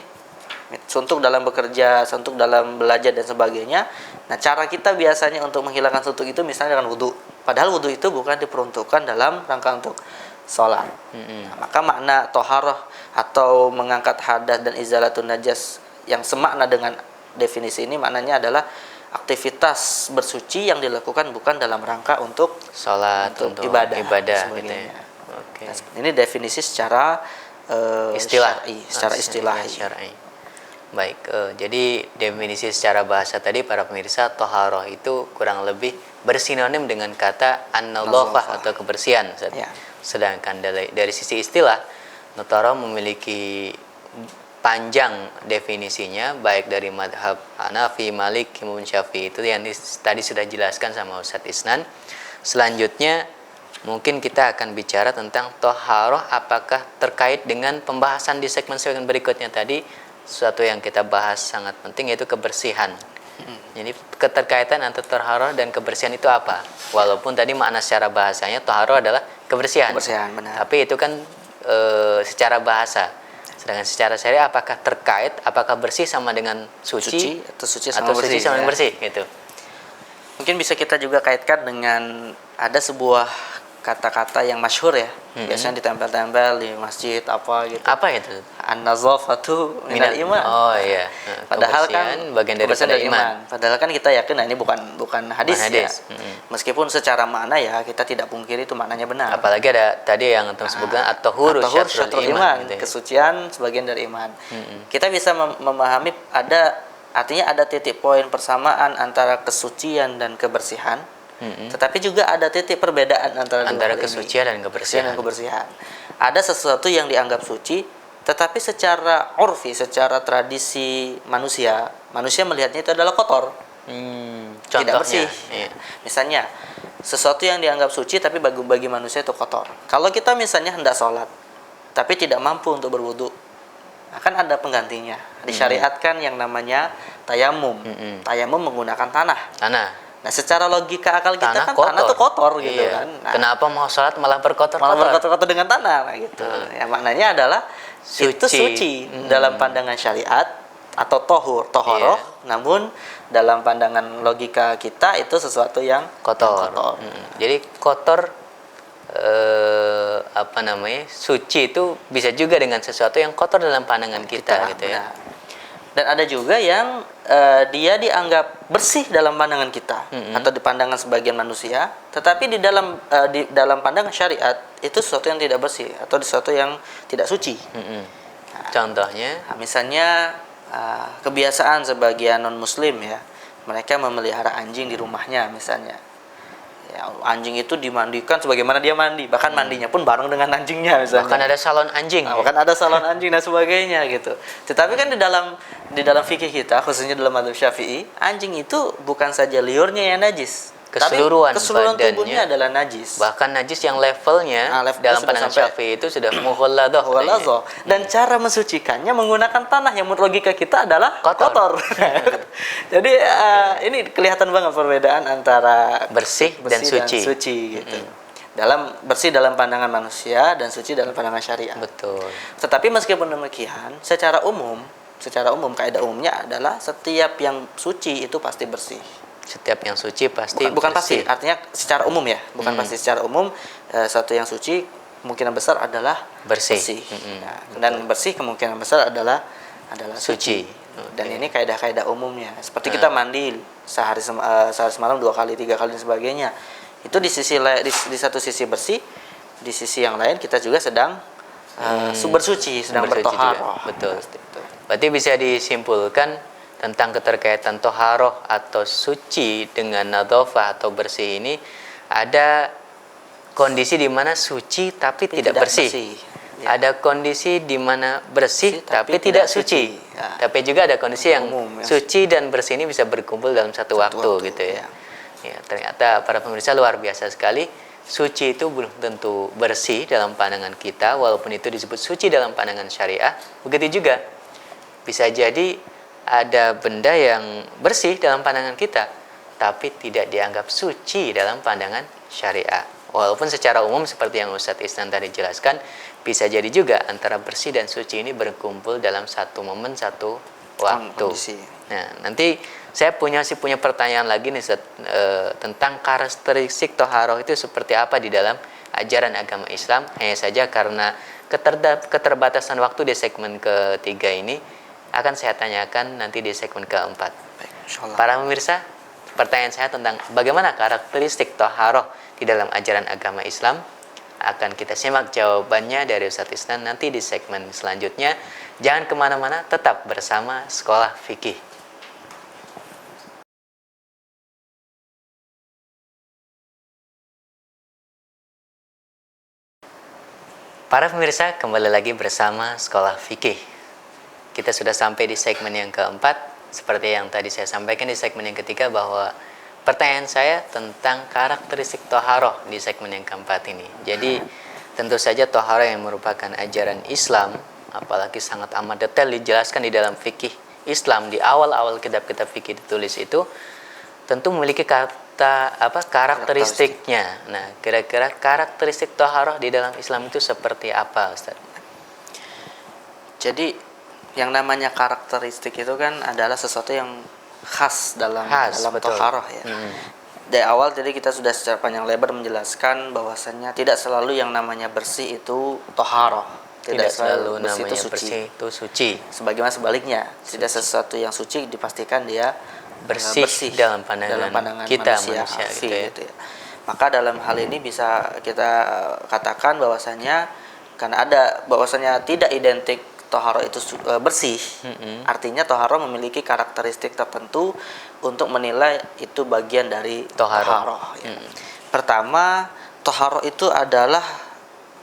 suntuk dalam bekerja, suntuk dalam belajar dan sebagainya. Nah, cara kita biasanya untuk menghilangkan suntuk itu misalnya dengan wudu. Padahal wudu itu bukan diperuntukkan dalam rangka untuk sholat. Nah, maka makna toharoh atau mengangkat hadas dan izalatun najas yang semakna dengan definisi ini, maknanya adalah aktivitas bersuci yang dilakukan bukan dalam rangka untuk sholat, untuk ibadah gitu ya. Okay. Nah, ini definisi secara istilah syar'i. Baik, jadi definisi secara bahasa tadi para pemirsa, toharoh itu kurang lebih bersinonim dengan kata an-nadhafah atau kebersihan. Ya. Sedangkan dari sisi istilah, toharoh memiliki panjang definisinya, baik dari madhab Hanafi, Malik, Imam Syafi'i, itu yang tadi sudah dijelaskan sama Ustadz Isnan. Selanjutnya mungkin kita akan bicara tentang toharoh apakah terkait dengan pembahasan di segmen berikutnya tadi. Sesuatu yang kita bahas sangat penting yaitu kebersihan. Jadi keterkaitan antara toharoh dan kebersihan itu apa? Walaupun tadi makna secara bahasanya toharoh adalah kebersihan. Benar. Tapi itu kan secara bahasa. Sedangkan secara syariah apakah terkait, apakah bersih sama dengan suci atau suci sama bersih gitu. Mungkin bisa kita juga kaitkan dengan ada sebuah kata-kata yang masyhur ya, biasanya ditempel-tempel di masjid apa gitu. Apa itu? An-nazafatu minal iman. Oh iya. Padahal kan bagian dari iman. Padahal kan kita yakin ini bukan hadis ya. Meskipun secara makna ya kita tidak pungkiri itu maknanya benar. Apalagi ada tadi yang antum sebutkan at-tahur syatrul iman gitu ya. Kesucian sebagian dari iman. Kita bisa memahami artinya ada titik poin persamaan antara kesucian dan kebersihan. Tetapi juga ada titik perbedaan antara kesucian dan kebersihan. Ada sesuatu yang dianggap suci, tetapi secara urfi, secara tradisi manusia melihatnya itu adalah kotor, tidak bersih. Iya. Misalnya sesuatu yang dianggap suci tapi bagi manusia itu kotor. Kalau kita misalnya hendak sholat tapi tidak mampu untuk berwudu, akan ada penggantinya. Disyariatkan yang namanya tayamum. Tayamum menggunakan tanah. Nah, secara logika akal kita kan tanah itu kotor gitu kan. Nah, kenapa mau sholat malah berkotor dengan tanah gitu. Ya, maknanya adalah itu suci dalam pandangan syariat, atau tohoroh, namun dalam pandangan logika kita itu sesuatu yang kotor. kotor. Jadi kotor suci itu bisa juga dengan sesuatu yang kotor dalam pandangan kita gitu ya. Benar. Dan ada juga yang dia dianggap bersih dalam pandangan kita atau di pandangan sebagian manusia, tetapi di dalam pandangan syariat itu sesuatu yang tidak bersih atau sesuatu yang tidak suci. Contohnya, Misalnya kebiasaan sebagian non muslim ya, mereka memelihara anjing di rumahnya misalnya. Ya, anjing itu dimandikan sebagaimana dia mandi, bahkan mandinya pun bareng dengan anjingnya misalnya. bahkan ada salon anjing. Bahkan ada salon anjing dan sebagainya gitu. Tetapi kan di dalam fikih kita, khususnya dalam mazhab Syafi'i, anjing itu bukan saja liurnya yang najis, Keseluruhan tapi keseluruhan badannya. tubuhnya adalah najis. Bahkan najis yang levelnya levelnya dalam sudah pandangan sampai Syafi'i itu sudah mughalladah. Walazo. Dan cara mensucikannya menggunakan tanah yang menurut logika kita adalah kotor. Jadi ini kelihatan banget perbedaan antara bersih dan suci. gitu. Dalam bersih dalam pandangan manusia dan suci dalam pandangan syariat. Betul. Tetapi meskipun demikian, secara umum kaidah umumnya adalah setiap yang suci itu pasti bersih. Setiap yang suci pasti Bukan pasti, bersih. artinya secara umum ya, bukan pasti secara umum satu yang suci kemungkinan besar adalah Bersih. Nah, dan bersih kemungkinan besar adalah suci. Dan ini kaidah-kaidah umumnya. Seperti kita mandi sehari semalam 2 kali, 3 kali dan sebagainya. Itu di satu sisi bersih, di sisi yang lain kita juga sedang bersuci, sedang bertoharoh. Betul. Berarti bisa disimpulkan tentang keterkaitan toharoh atau suci dengan nadhafah atau bersih ini, ada kondisi di mana suci tapi tidak bersih. Ya. Ada kondisi di mana bersih tapi tidak suci. Ya. Tapi juga ada kondisi yang Umum, ya. suci dan bersih ini bisa berkumpul dalam satu waktu gitu ya. Ya, ternyata para pemirsa luar biasa sekali. Suci itu belum tentu bersih dalam pandangan kita, walaupun itu disebut suci dalam pandangan syariah. Begitu juga bisa jadi ada benda yang bersih dalam pandangan kita, tapi tidak dianggap suci dalam pandangan syariah. Walaupun secara umum seperti yang Ustadz Ihsan tadi jelaskan, bisa jadi juga antara bersih dan suci ini berkumpul dalam satu momen, satu waktu. Nah, nanti saya punya pertanyaan lagi nih Ustadz, tentang karakteristik toharoh itu seperti apa di dalam ajaran agama Islam. Hanya saja karena keterbatasan waktu di segmen ketiga ini, akan saya tanyakan nanti di segmen keempat. Para pemirsa, pertanyaan saya tentang bagaimana karakteristik toharoh di dalam ajaran agama Islam akan kita simak jawabannya dari Ustadz Ihsan nanti di segmen selanjutnya. Jangan kemana-mana, tetap bersama Sekolah Fikih. Para pemirsa, kembali lagi bersama Sekolah Fikih. Kita sudah sampai di segmen yang keempat. Seperti yang tadi saya sampaikan di segmen yang ketiga, bahwa pertanyaan saya tentang karakteristik toharoh di segmen yang keempat ini. Jadi tentu saja toharoh yang merupakan ajaran Islam, apalagi sangat amat detail dijelaskan di dalam fikih Islam, di awal-awal kitab-kitab fikih ditulis itu, tentu memiliki karakteristiknya. Nah, kira-kira karakteristik toharoh di dalam Islam itu seperti apa, Ustaz? Jadi yang namanya karakteristik itu kan adalah sesuatu yang khas dalam toharoh ya. Dari awal tadi kita sudah secara panjang lebar menjelaskan bahwasannya tidak selalu yang namanya bersih itu toharoh. Tidak selalu namanya bersih itu suci. Sebagaimana sebaliknya, tidak sesuatu yang suci dipastikan dia bersih dalam pandangan kita manusia gitu ya. Maka dalam hal ini bisa kita katakan bahwasannya tidak identik toharoh itu bersih. Artinya toharoh memiliki karakteristik tertentu untuk menilai itu bagian dari toharoh ya. Pertama, toharoh itu adalah,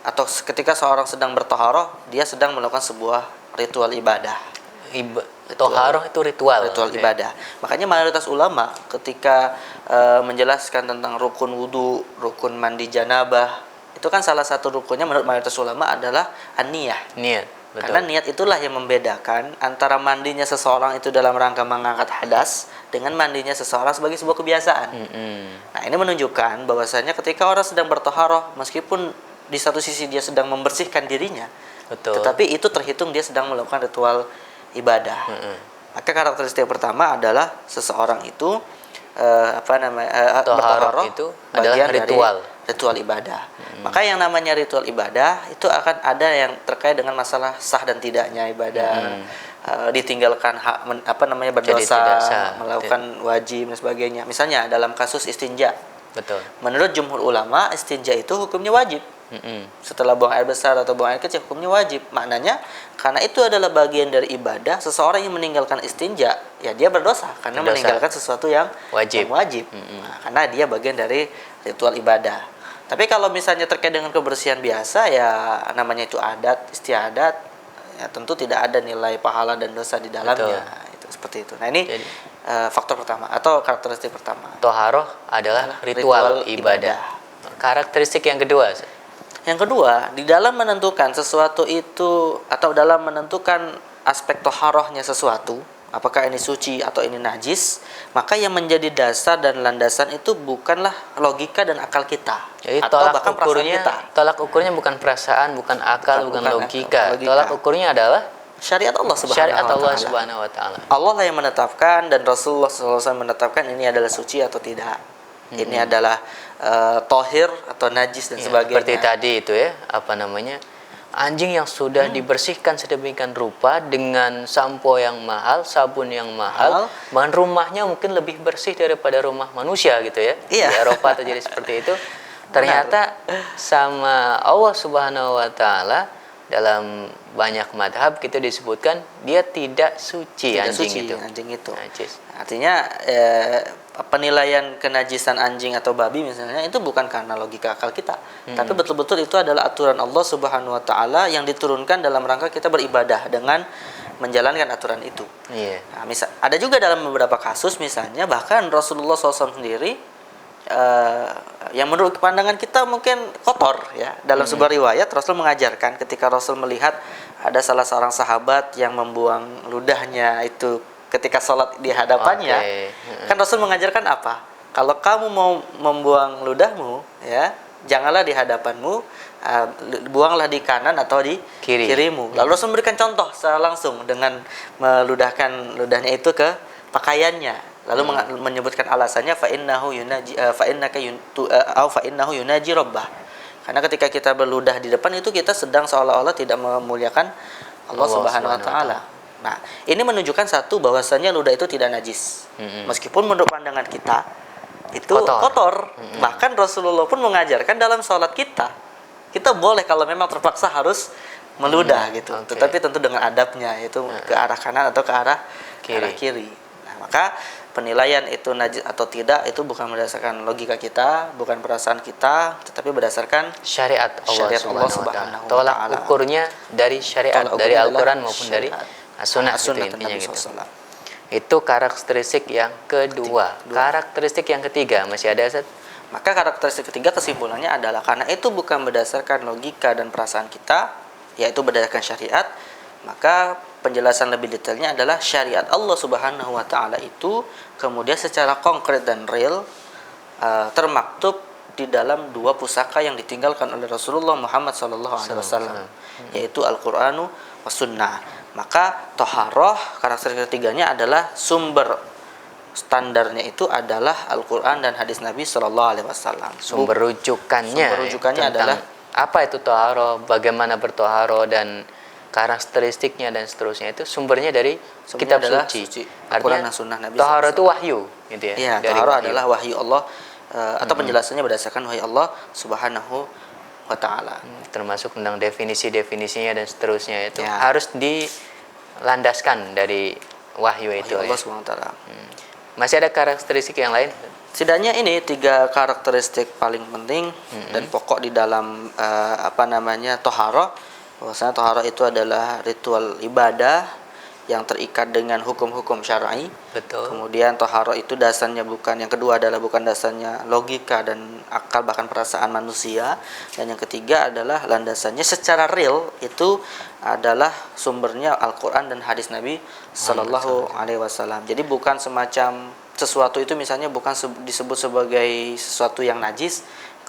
atau ketika seorang sedang bertoharoh, dia sedang melakukan sebuah ritual ibadah. Toharoh itu ritual ibadah. Makanya mayoritas ulama ketika menjelaskan tentang rukun wudu, rukun mandi janabah, itu kan salah satu rukunnya menurut mayoritas ulama adalah an-niyah. Betul. Karena niat itulah yang membedakan antara mandinya seseorang itu dalam rangka mengangkat hadas dengan mandinya seseorang sebagai sebuah kebiasaan. Nah, ini menunjukkan bahwasanya ketika orang sedang bertoharoh, meskipun di satu sisi dia sedang membersihkan dirinya, tetapi itu terhitung dia sedang melakukan ritual ibadah. Maka karakteristik yang pertama adalah seseorang itu Toharoh itu adalah ritual ibadah. Maka yang namanya ritual ibadah itu akan ada yang terkait dengan masalah sah dan tidaknya ibadah, ditinggalkan berdosa, melakukan wajib dan sebagainya. Misalnya dalam kasus istinja. Betul. Menurut jumhur ulama, istinja itu hukumnya wajib. Setelah buang air besar atau buang air kecil, hukumnya wajib. Maknanya karena itu adalah bagian dari ibadah, seseorang yang meninggalkan istinja, ya dia berdosa karena meninggalkan sesuatu yang wajib. Nah, karena dia bagian dari ritual ibadah. Tapi kalau misalnya terkait dengan kebersihan biasa, ya namanya itu adat istiadat, ya tentu tidak ada nilai pahala dan dosa di dalamnya. Itu seperti itu. Nah, ini faktor pertama atau karakteristik pertama. Toharoh adalah ritual ibadah. Karakteristik yang kedua. Yang kedua, di dalam menentukan sesuatu itu atau dalam menentukan aspek toharohnya sesuatu, apakah ini suci atau ini najis, maka yang menjadi dasar dan landasan itu bukanlah logika dan akal kita. Jadi atau bahkan perasaan kita. Tolak ukurnya bukan perasaan, bukan akal, bukan logika. Tolak ukurnya adalah syariat Allah Subhanahu wa taala. Allah lah yang menetapkan dan Rasulullah SAW menetapkan ini adalah suci atau tidak. Ini adalah tohir atau najis dan sebagainya. Seperti tadi itu ya, anjing yang sudah dibersihkan sedemikian rupa dengan sampo yang mahal, sabun yang mahal, bahkan rumahnya mungkin lebih bersih daripada rumah manusia gitu ya. Di Eropa terjadi seperti itu. Ternyata sama Allah Subhanahu wa taala dalam banyak madhab kita disebutkan dia tidak suci, anjing itu. Najis. Artinya penilaian kenajisan anjing atau babi misalnya itu bukan karena logika akal kita, tapi betul-betul itu adalah aturan Allah Subhanahu wa taala yang diturunkan dalam rangka kita beribadah dengan menjalankan aturan itu. Nah, ada juga dalam beberapa kasus misalnya bahkan Rasulullah SAW sendiri yang menurut pandangan kita mungkin kotor ya. Dalam sebuah riwayat Rasul mengajarkan ketika Rasul melihat ada salah seorang sahabat yang membuang ludahnya itu ketika sholat di hadapannya, kan Rasul mengajarkan apa? Kalau kamu mau membuang ludahmu, ya janganlah di hadapanmu, buanglah di kanan atau di kirimu. Lalu Rasul memberikan contoh secara langsung dengan meludahkan ludahnya itu ke pakaiannya. Lalu menyebutkan alasannya fa innahu yunaji rabbah. Karena ketika kita berludah di depan itu kita sedang seolah-olah tidak memuliakan Allah Subhanahu wa taala. Nah, ini menunjukkan satu bahwasanya ludah itu tidak najis. Meskipun menurut pandangan kita itu kotor. Bahkan Rasulullah pun mengajarkan dalam sholat kita boleh kalau memang terpaksa harus meludah gitu. Tetapi tentu dengan adabnya, yaitu ke arah kanan atau ke arah kiri. Nah, maka penilaian itu najis atau tidak itu bukan berdasarkan logika kita, bukan perasaan kita, tetapi berdasarkan syariat Allah Subhanahu wa taala. Tolak ukurnya dari syariat, dari Al-Qur'an maupun dari As-Sunnah intinya gitu. Itu karakteristik yang kedua. Karakteristik yang ketiga masih ada, Ustaz? Maka karakteristik ketiga kesimpulannya adalah karena itu bukan berdasarkan logika dan perasaan kita, yaitu berdasarkan syariat, maka penjelasan lebih detailnya adalah syariat Allah Subhanahu wa taala itu kemudian secara konkret dan real termaktub di dalam dua pusaka yang ditinggalkan oleh Rasulullah Muhammad SAW, yaitu Al-Qur'anu was Sunnah. Maka toharoh karakteristik ketiganya adalah sumber standarnya itu adalah Al-Quran dan hadis Nabi Sallallahu Alaihi Wasallam. Sumber rujukannya adalah apa itu toharoh, bagaimana bertoharoh dan karakteristiknya dan seterusnya itu sumbernya dari kitab suci. Al-Quran dan Sunnah Nabi. Toharoh itu wahyu, gitu ya? Iya, toharoh adalah wahyu Allah atau penjelasannya berdasarkan wahyu Allah Subhanahu wa taala. Termasuk tentang definisi-definisinya dan seterusnya itu harus dilandaskan dari wahyu itu. Allah Subhanahu wa taala. Masih ada karakteristik yang lain? Setidaknya ini 3 karakteristik paling penting dan pokok di dalam toharoh. Bahwasanya toharoh itu adalah ritual ibadah yang terikat dengan hukum-hukum syar'i. Betul. Kemudian toharoh itu dasarnya yang kedua adalah bukan dasarnya logika dan akal bahkan perasaan manusia, dan yang ketiga adalah landasannya secara real itu adalah sumbernya Al-Qur'an dan hadis Nabi Sallallahu Alaihi Wasallam. Jadi bukan semacam sesuatu itu misalnya bukan disebut sebagai sesuatu yang najis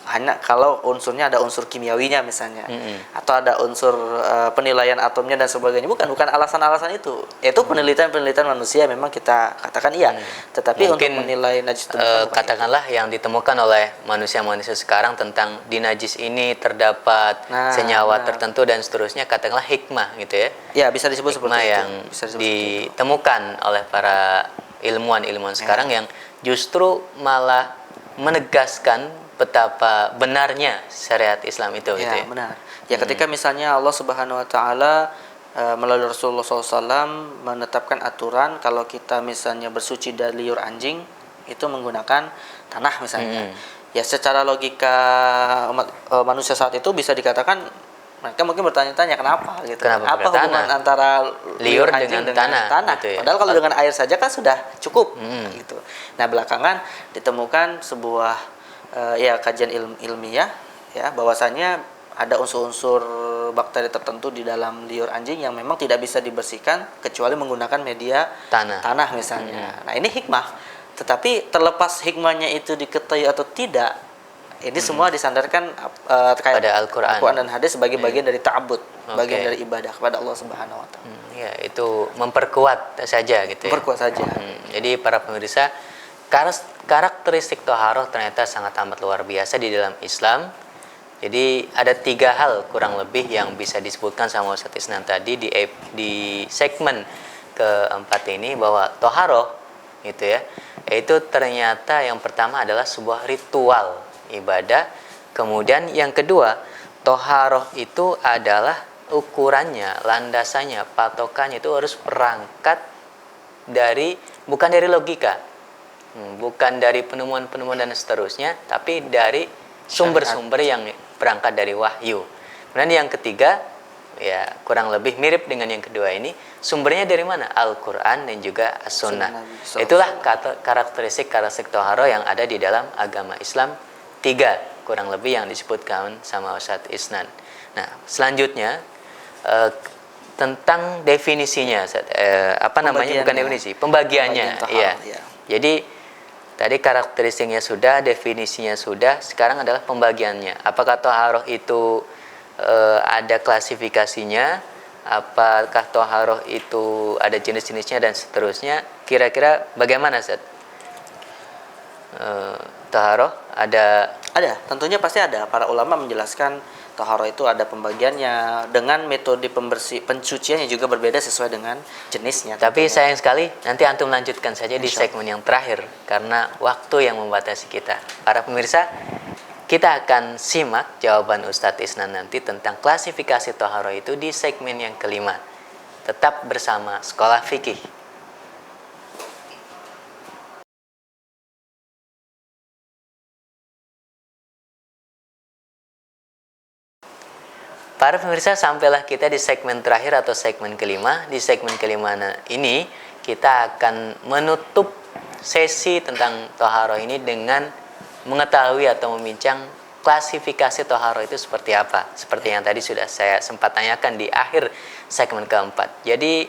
hanya kalau unsurnya ada unsur kimiawinya misalnya, Mm-mm. atau ada unsur penilaian atomnya dan sebagainya. Bukan alasan-alasan itu. Itu penelitian manusia memang kita katakan iya. Tetapi Mungkin, untuk menilai najis itu bukan katakanlah yang ditemukan oleh manusia-manusia sekarang tentang di najis ini terdapat senyawa tertentu dan seterusnya, katakanlah hikmah gitu ya. Ya, bisa disebut seperti Hikmah itu. yang Bisa disebut seperti itu. ditemukan oleh para ilmuwan sekarang yang justru malah menegaskan betapa benarnya syariat Islam itu gitu ya. Benar. Ya, ketika misalnya Allah Subhanahu wa taala melalui Rasulullah SAW menetapkan aturan kalau kita misalnya bersuci dari liur anjing itu menggunakan tanah misalnya. Ya, secara logika manusia saat itu bisa dikatakan mereka mungkin bertanya-tanya kenapa gitu. Kenapa Apa hubungan tanah? antara Liur anjing dengan tanah gitu ya. Padahal kalau dengan air saja kan sudah cukup gitu. Nah, belakangan ditemukan sebuah kajian ilmiah ya bahwasanya ada unsur-unsur bakteri tertentu di dalam liur anjing yang memang tidak bisa dibersihkan kecuali menggunakan media tanah misalnya. Nah, ini hikmah. Tetapi terlepas hikmahnya itu diketahui atau tidak, ini semua disandarkan terkait pada Al-Quran dan hadis sebagai bagian dari ta'abbud, bagian dari ibadah kepada Allah Subhanahu wa taala. Ya, itu memperkuat saja gitu ya. Memperkuat saja. Jadi para pemirsa, karakteristik toharoh ternyata sangat amat luar biasa di dalam Islam. Jadi ada 3 hal kurang lebih yang bisa disebutkan sama Ustaz Isnan tadi di segmen keempat ini, bahwa toharoh gitu ya, itu ternyata yang pertama adalah sebuah ritual ibadah. Kemudian yang kedua, toharoh itu adalah ukurannya, landasannya, patokannya itu harus berangkat bukan dari logika, bukan dari penemuan-penemuan dan seterusnya, tapi dari sumber-sumber yang berangkat dari wahyu. Kemudian yang ketiga, ya kurang lebih mirip dengan yang kedua ini, sumbernya dari mana? Al-Quran dan juga As-Sunnah. Itulah karakteristik toharoh yang ada di dalam agama Islam, 3 kurang lebih yang disebutkan sama Ustadz Isnan. Nah, selanjutnya tentang definisinya, bukan definisi, pembagiannya. Iya. Jadi tadi karakteristiknya sudah, definisinya sudah, sekarang adalah pembagiannya. Apakah toharoh itu ada klasifikasinya? Apakah toharoh itu ada jenis-jenisnya dan seterusnya? Kira-kira bagaimana, Ustaz? Toharoh ada? Ada, tentunya pasti ada. Para ulama menjelaskan toharoh itu ada pembagiannya dengan metode pencuciannya juga berbeda sesuai dengan jenisnya. Tapi sayang sekali nanti antum lanjutkan saja di segmen yang terakhir karena waktu yang membatasi kita. Para pemirsa, kita akan simak jawaban Ustadz Isnan nanti tentang klasifikasi toharoh itu di segmen yang kelima. Tetap bersama Sekolah Fikih. Para pemirsa, sampailah kita di segmen terakhir atau segmen kelima. Di segmen kelima ini kita akan menutup sesi tentang toharoh ini dengan mengetahui atau membincang klasifikasi toharoh itu seperti apa. Seperti yang tadi sudah saya sempat tanyakan di akhir segmen keempat. Jadi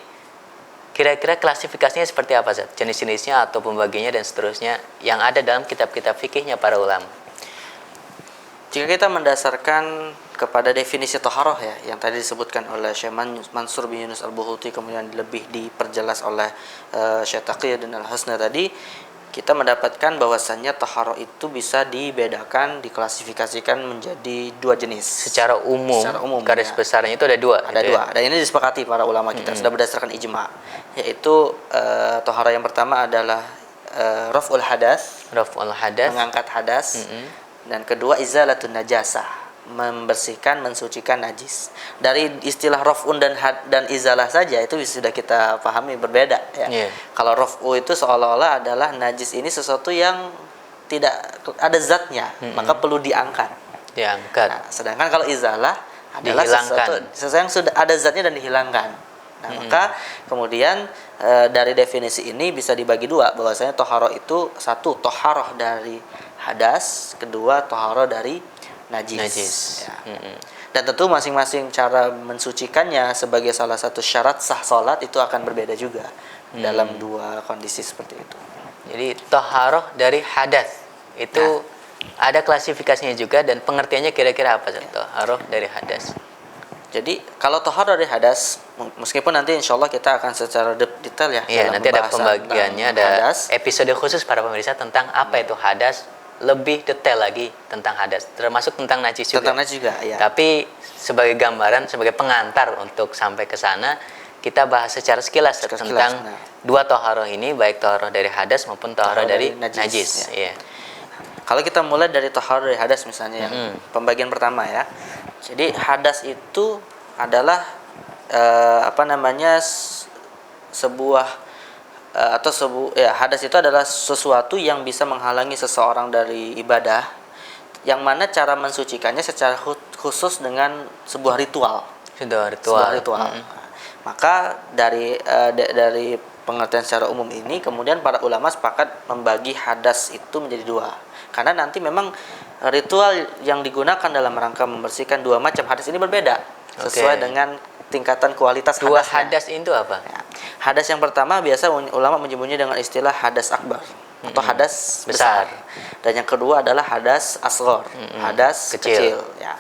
kira-kira klasifikasinya seperti apa, Zat? Jenis-jenisnya atau pembagiannya dan seterusnya yang ada dalam kitab-kitab fikihnya para ulama. Jika kita mendasarkan kepada definisi toharoh ya, yang tadi disebutkan oleh Syekh Mansur bin Yunus Al-Buhuti, kemudian lebih diperjelas oleh Syekh Taqiyuddin Al-Husna tadi, kita mendapatkan bahwasannya toharoh itu bisa dibedakan, diklasifikasikan menjadi 2 jenis. Secara umum garis besarnya itu ada 2. Ada 2. Dan ini disepakati para ulama kita sudah berdasarkan ijma, yaitu toharoh yang pertama adalah raf'ul hadas, mengangkat hadas. Dan kedua izalatun najasah, membersihkan, mensucikan najis. Dari istilah raf'un dan izalah saja itu sudah kita pahami berbeda ya. Kalau raf'u itu seolah-olah adalah najis ini sesuatu yang tidak ada zatnya, maka perlu diangkat. Nah, sedangkan kalau izalah adalah sesuatu yang sudah ada zatnya dan dihilangkan. Nah, maka kemudian dari definisi ini bisa dibagi 2, bahwasanya toharoh itu 1 toharoh dari hadas, kedua toharoh dari najis. Ya. Dan tentu masing-masing cara mensucikannya sebagai salah satu syarat sah salat itu akan berbeda juga dalam 2 kondisi seperti itu. Jadi toharoh dari hadas itu ada klasifikasinya juga dan pengertiannya kira-kira apa toharoh dari hadas? Jadi kalau toharoh dari hadas, meskipun nanti insya Allah kita akan secara detail ya. Iya, nanti ada pembahasan pembagiannya, tentang ada hadas. episode khusus para pemirsa tentang apa itu hadas, lebih detail lagi tentang hadas, termasuk tentang najis juga. Tentang najis juga, ya. Tapi sebagai gambaran, sebagai pengantar untuk sampai ke sana, kita bahas secara sekilas tentang dua toharoh ini, baik toharoh dari hadas maupun toharoh dari najis. Ya. Iya. Kalau kita mulai dari toharoh dari hadas misalnya, yang pembagian pertama ya. Jadi hadas itu adalah sebuah hadas itu adalah sesuatu yang bisa menghalangi seseorang dari ibadah, yang mana cara mensucikannya secara khusus dengan sebuah ritual. Sebuah ritual. Maka dari pengertian secara umum ini, kemudian para ulama sepakat membagi hadas itu menjadi dua. Karena nanti memang ritual yang digunakan dalam rangka membersihkan dua macam hadas ini berbeda sesuai dengan tingkatan kualitas dua hadasnya. Hadas itu apa? Ya. Hadas yang pertama biasa ulama menyebutnya dengan istilah hadas akbar atau hadas besar. Dan yang kedua adalah hadas asghar, hadas kecil. Ya.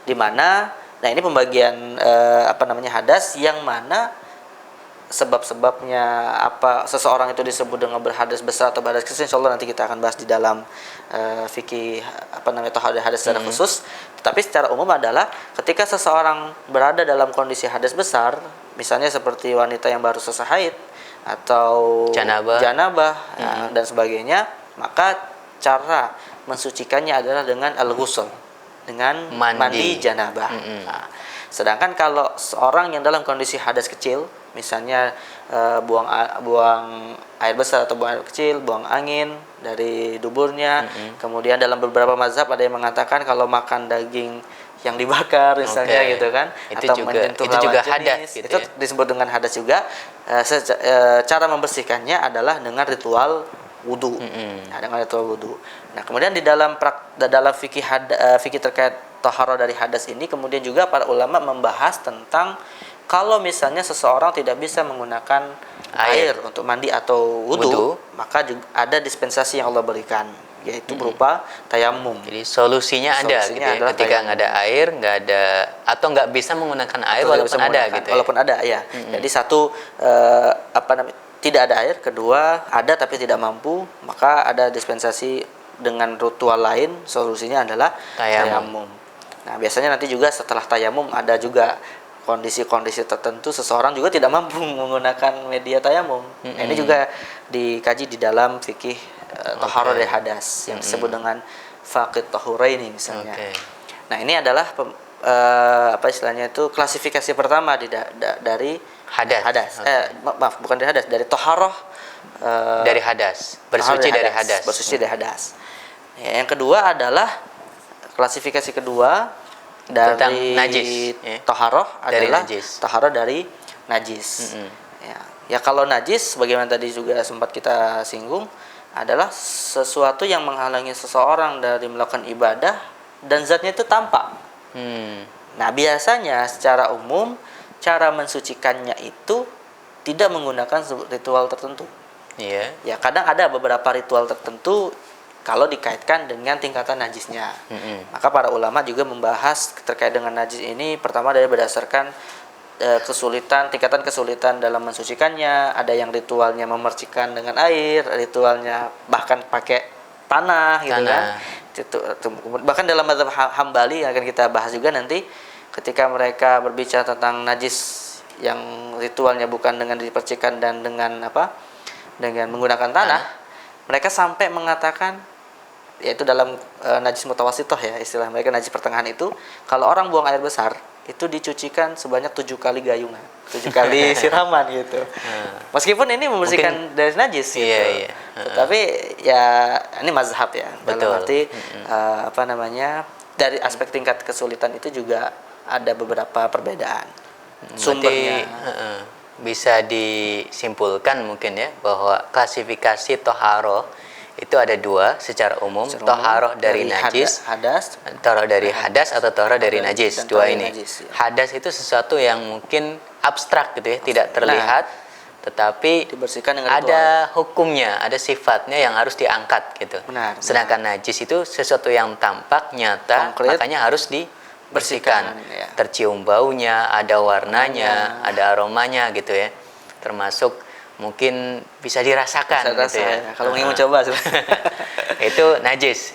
Di mana, nah ini pembagian hadas yang mana sebab-sebabnya apa seseorang itu disebut dengan berhadas besar atau berhadas kecil, insyaallah nanti kita akan bahas di dalam fikih toharoh hadas secara khusus. Tapi secara umum adalah ketika seseorang berada dalam kondisi hadas besar, misalnya seperti wanita yang baru selesai haid atau janabah dan sebagainya, maka cara mensucikannya adalah dengan al-ghusl, dengan mandi janabah. Nah, sedangkan kalau seorang yang dalam kondisi hadas kecil, misalnya buang air besar atau buang air kecil, buang angin dari duburnya, kemudian dalam beberapa mazhab ada yang mengatakan kalau makan daging yang dibakar misalnya gitu kan, itu atau juga, menyentuh itu juga lawan hadas jenis, gitu itu ya? disebut dengan hadas juga. Cara membersihkannya adalah dengan ritual wudu. Nah, dengan ritual wudu. Nah, kemudian di dalam fikih terkait toharoh dari hadas ini, kemudian juga para ulama membahas tentang kalau misalnya seseorang tidak bisa menggunakan air untuk mandi atau wudu, maka juga ada dispensasi yang Allah berikan, yaitu berupa tayamum. Jadi solusinya ada gitu ya, ketika nggak ada air, nggak ada atau nggak bisa menggunakan air walaupun ada gitu ya. Walaupun ada ya. Jadi satu tidak ada air, kedua ada tapi tidak mampu, maka ada dispensasi dengan ritual lain, solusinya adalah tayamum. Nah, biasanya nanti juga setelah tayamum ada juga kondisi-kondisi tertentu seseorang juga tidak mampu menggunakan media tayamum. Nah, ini juga dikaji di dalam fikih toharoh dari hadas yang disebut dengan faqih tahuraini misalnya. Nah, ini adalah istilahnya itu klasifikasi pertama dari hadas. Bukan dari hadas, dari toharoh dari hadas, bersuci dari hadas. Bersuci dari hadas. Ya, yang kedua adalah klasifikasi kedua dari najis, toharoh adalah toharoh dari najis. Ya kalau najis, bagaimana tadi juga sempat kita singgung, adalah sesuatu yang menghalangi seseorang dari melakukan ibadah dan zatnya itu tampak. Nah, biasanya secara umum cara mensucikannya itu tidak menggunakan ritual tertentu. Ya kadang ada beberapa ritual tertentu kalau dikaitkan dengan tingkatan najisnya. Maka para ulama juga membahas terkait dengan najis ini, pertama dari berdasarkan tingkatan kesulitan dalam mensucikannya. Ada yang ritualnya memercikan dengan air, ritualnya bahkan pakai tanah gitu kan. Bahkan dalam mazhab Hambali yang akan kita bahas juga nanti, ketika mereka berbicara tentang najis yang ritualnya bukan dengan dipercikan dan dengan menggunakan tanah, mereka sampai mengatakan, yaitu dalam najis mutawasitoh ya, istilah mereka najis pertengahan itu, kalau orang buang air besar itu dicucikan sebanyak 7 kali gayungan, 7 kali siraman gitu. Meskipun ini membersihkan dari najis gitu. Tetapi ya ini mazhab ya. Dalam arti dari aspek tingkat kesulitan itu juga ada beberapa perbedaan. Sumbernya bisa disimpulkan mungkin ya bahwa klasifikasi toharoh itu ada dua secara umum, toharoh dari najis, toharoh dari hadas atau toharoh dari najis. Dua ini. Hadas itu sesuatu yang mungkin abstrak gitu ya, tidak terlihat, Hmm. tetapi Dibersihkan dengan ritual. ada hukumnya, ada sifatnya yang harus diangkat gitu. Benar, Sedangkan najis itu sesuatu yang tampak, nyata, Konkret. makanya harus dibersihkan. Bersihkan, ya. Tercium baunya, ada warnanya, ada aromanya gitu ya. Termasuk mungkin bisa dirasakan Saya gitu rasa ya. ya. Kalau ingin mencoba Itu najis.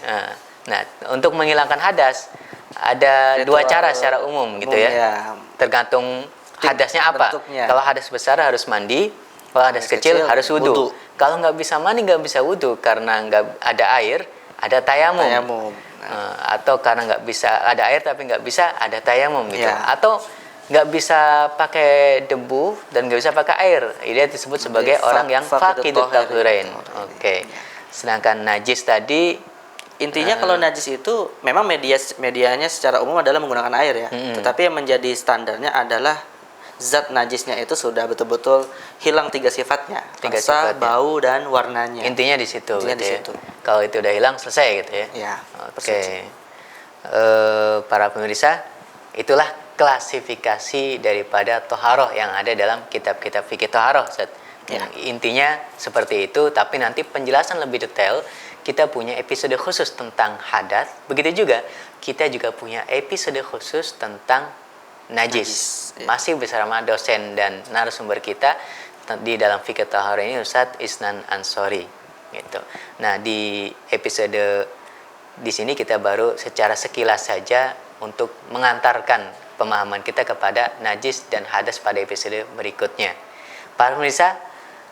Nah, untuk menghilangkan hadas ada Ritual dua cara secara umum gitu ya. ya. Tergantung hadasnya apa. bentuknya. Kalau hadas besar harus mandi, kalau hadas kecil harus wudu. wudu. Kalau nggak bisa mandi, nggak bisa wudu karena nggak ada air, ada tayamum. Tayamum. Atau karena nggak bisa ada air tapi nggak bisa, ada tayamum gitu. Ya. Atau nggak bisa pakai debu dan nggak bisa pakai air, dia disebut sebagai orang yang faqidut tahurain. Oke. Sedangkan najis tadi Intinya kalau najis itu memang medianya secara umum adalah menggunakan air ya. Tetapi yang menjadi standarnya adalah zat najisnya itu sudah betul-betul hilang tiga sifatnya. Tiga rasa, sifatnya. bau dan warnanya. intinya di situ. Intinya gitu di ya. situ. Kalau itu udah hilang selesai gitu ya. Ya. Oke. Para pemirsa, itulah klasifikasi daripada toharoh yang ada dalam kitab-kitab fikih toharoh. Yang intinya seperti itu, tapi nanti penjelasan lebih detail kita punya episode khusus tentang hadas. Begitu juga kita juga punya episode khusus tentang najis. Masih bersama dosen dan narasumber kita di dalam fikih toharoh ini, Ustadz Isnan Ansori gitu. Nah, di episode di sini kita baru secara sekilas saja untuk mengantarkan pemahaman kita kepada najis dan hadas pada episode berikutnya. Para pemirsa,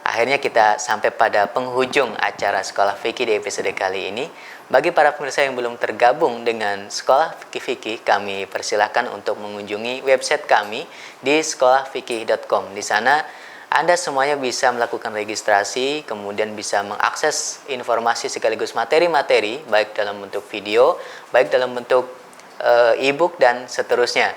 akhirnya kita sampai pada penghujung acara Sekolah Fikih di episode kali ini. Bagi para pemirsa yang belum tergabung dengan Sekolah Fikih, kami persilahkan untuk mengunjungi website kami di sekolahfikih.com. Di sana Anda semuanya bisa melakukan registrasi, kemudian bisa mengakses informasi sekaligus materi-materi, baik dalam bentuk video, baik dalam bentuk e-book, dan seterusnya.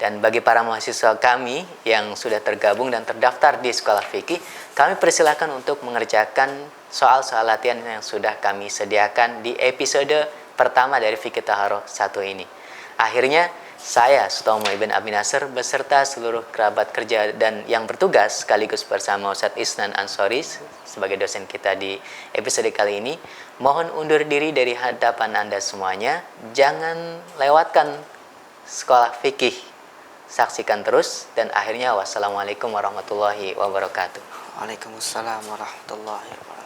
Dan bagi para mahasiswa kami yang sudah tergabung dan terdaftar di Sekolah Fikih, kami persilahkan untuk mengerjakan soal-soal latihan yang sudah kami sediakan di episode pertama dari Fikih Toharoh 1 ini. Akhirnya, saya Sutomo Ibn Abi Nasr beserta seluruh kerabat kerja dan yang bertugas sekaligus bersama Ustadz Isnan Ansori sebagai dosen kita di episode kali ini, mohon undur diri dari hadapan Anda semuanya. Jangan lewatkan Sekolah Fikih. Saksikan terus, dan akhirnya wassalamualaikum warahmatullahi wabarakatuh. Waalaikumsalam warahmatullahi wabarakatuh.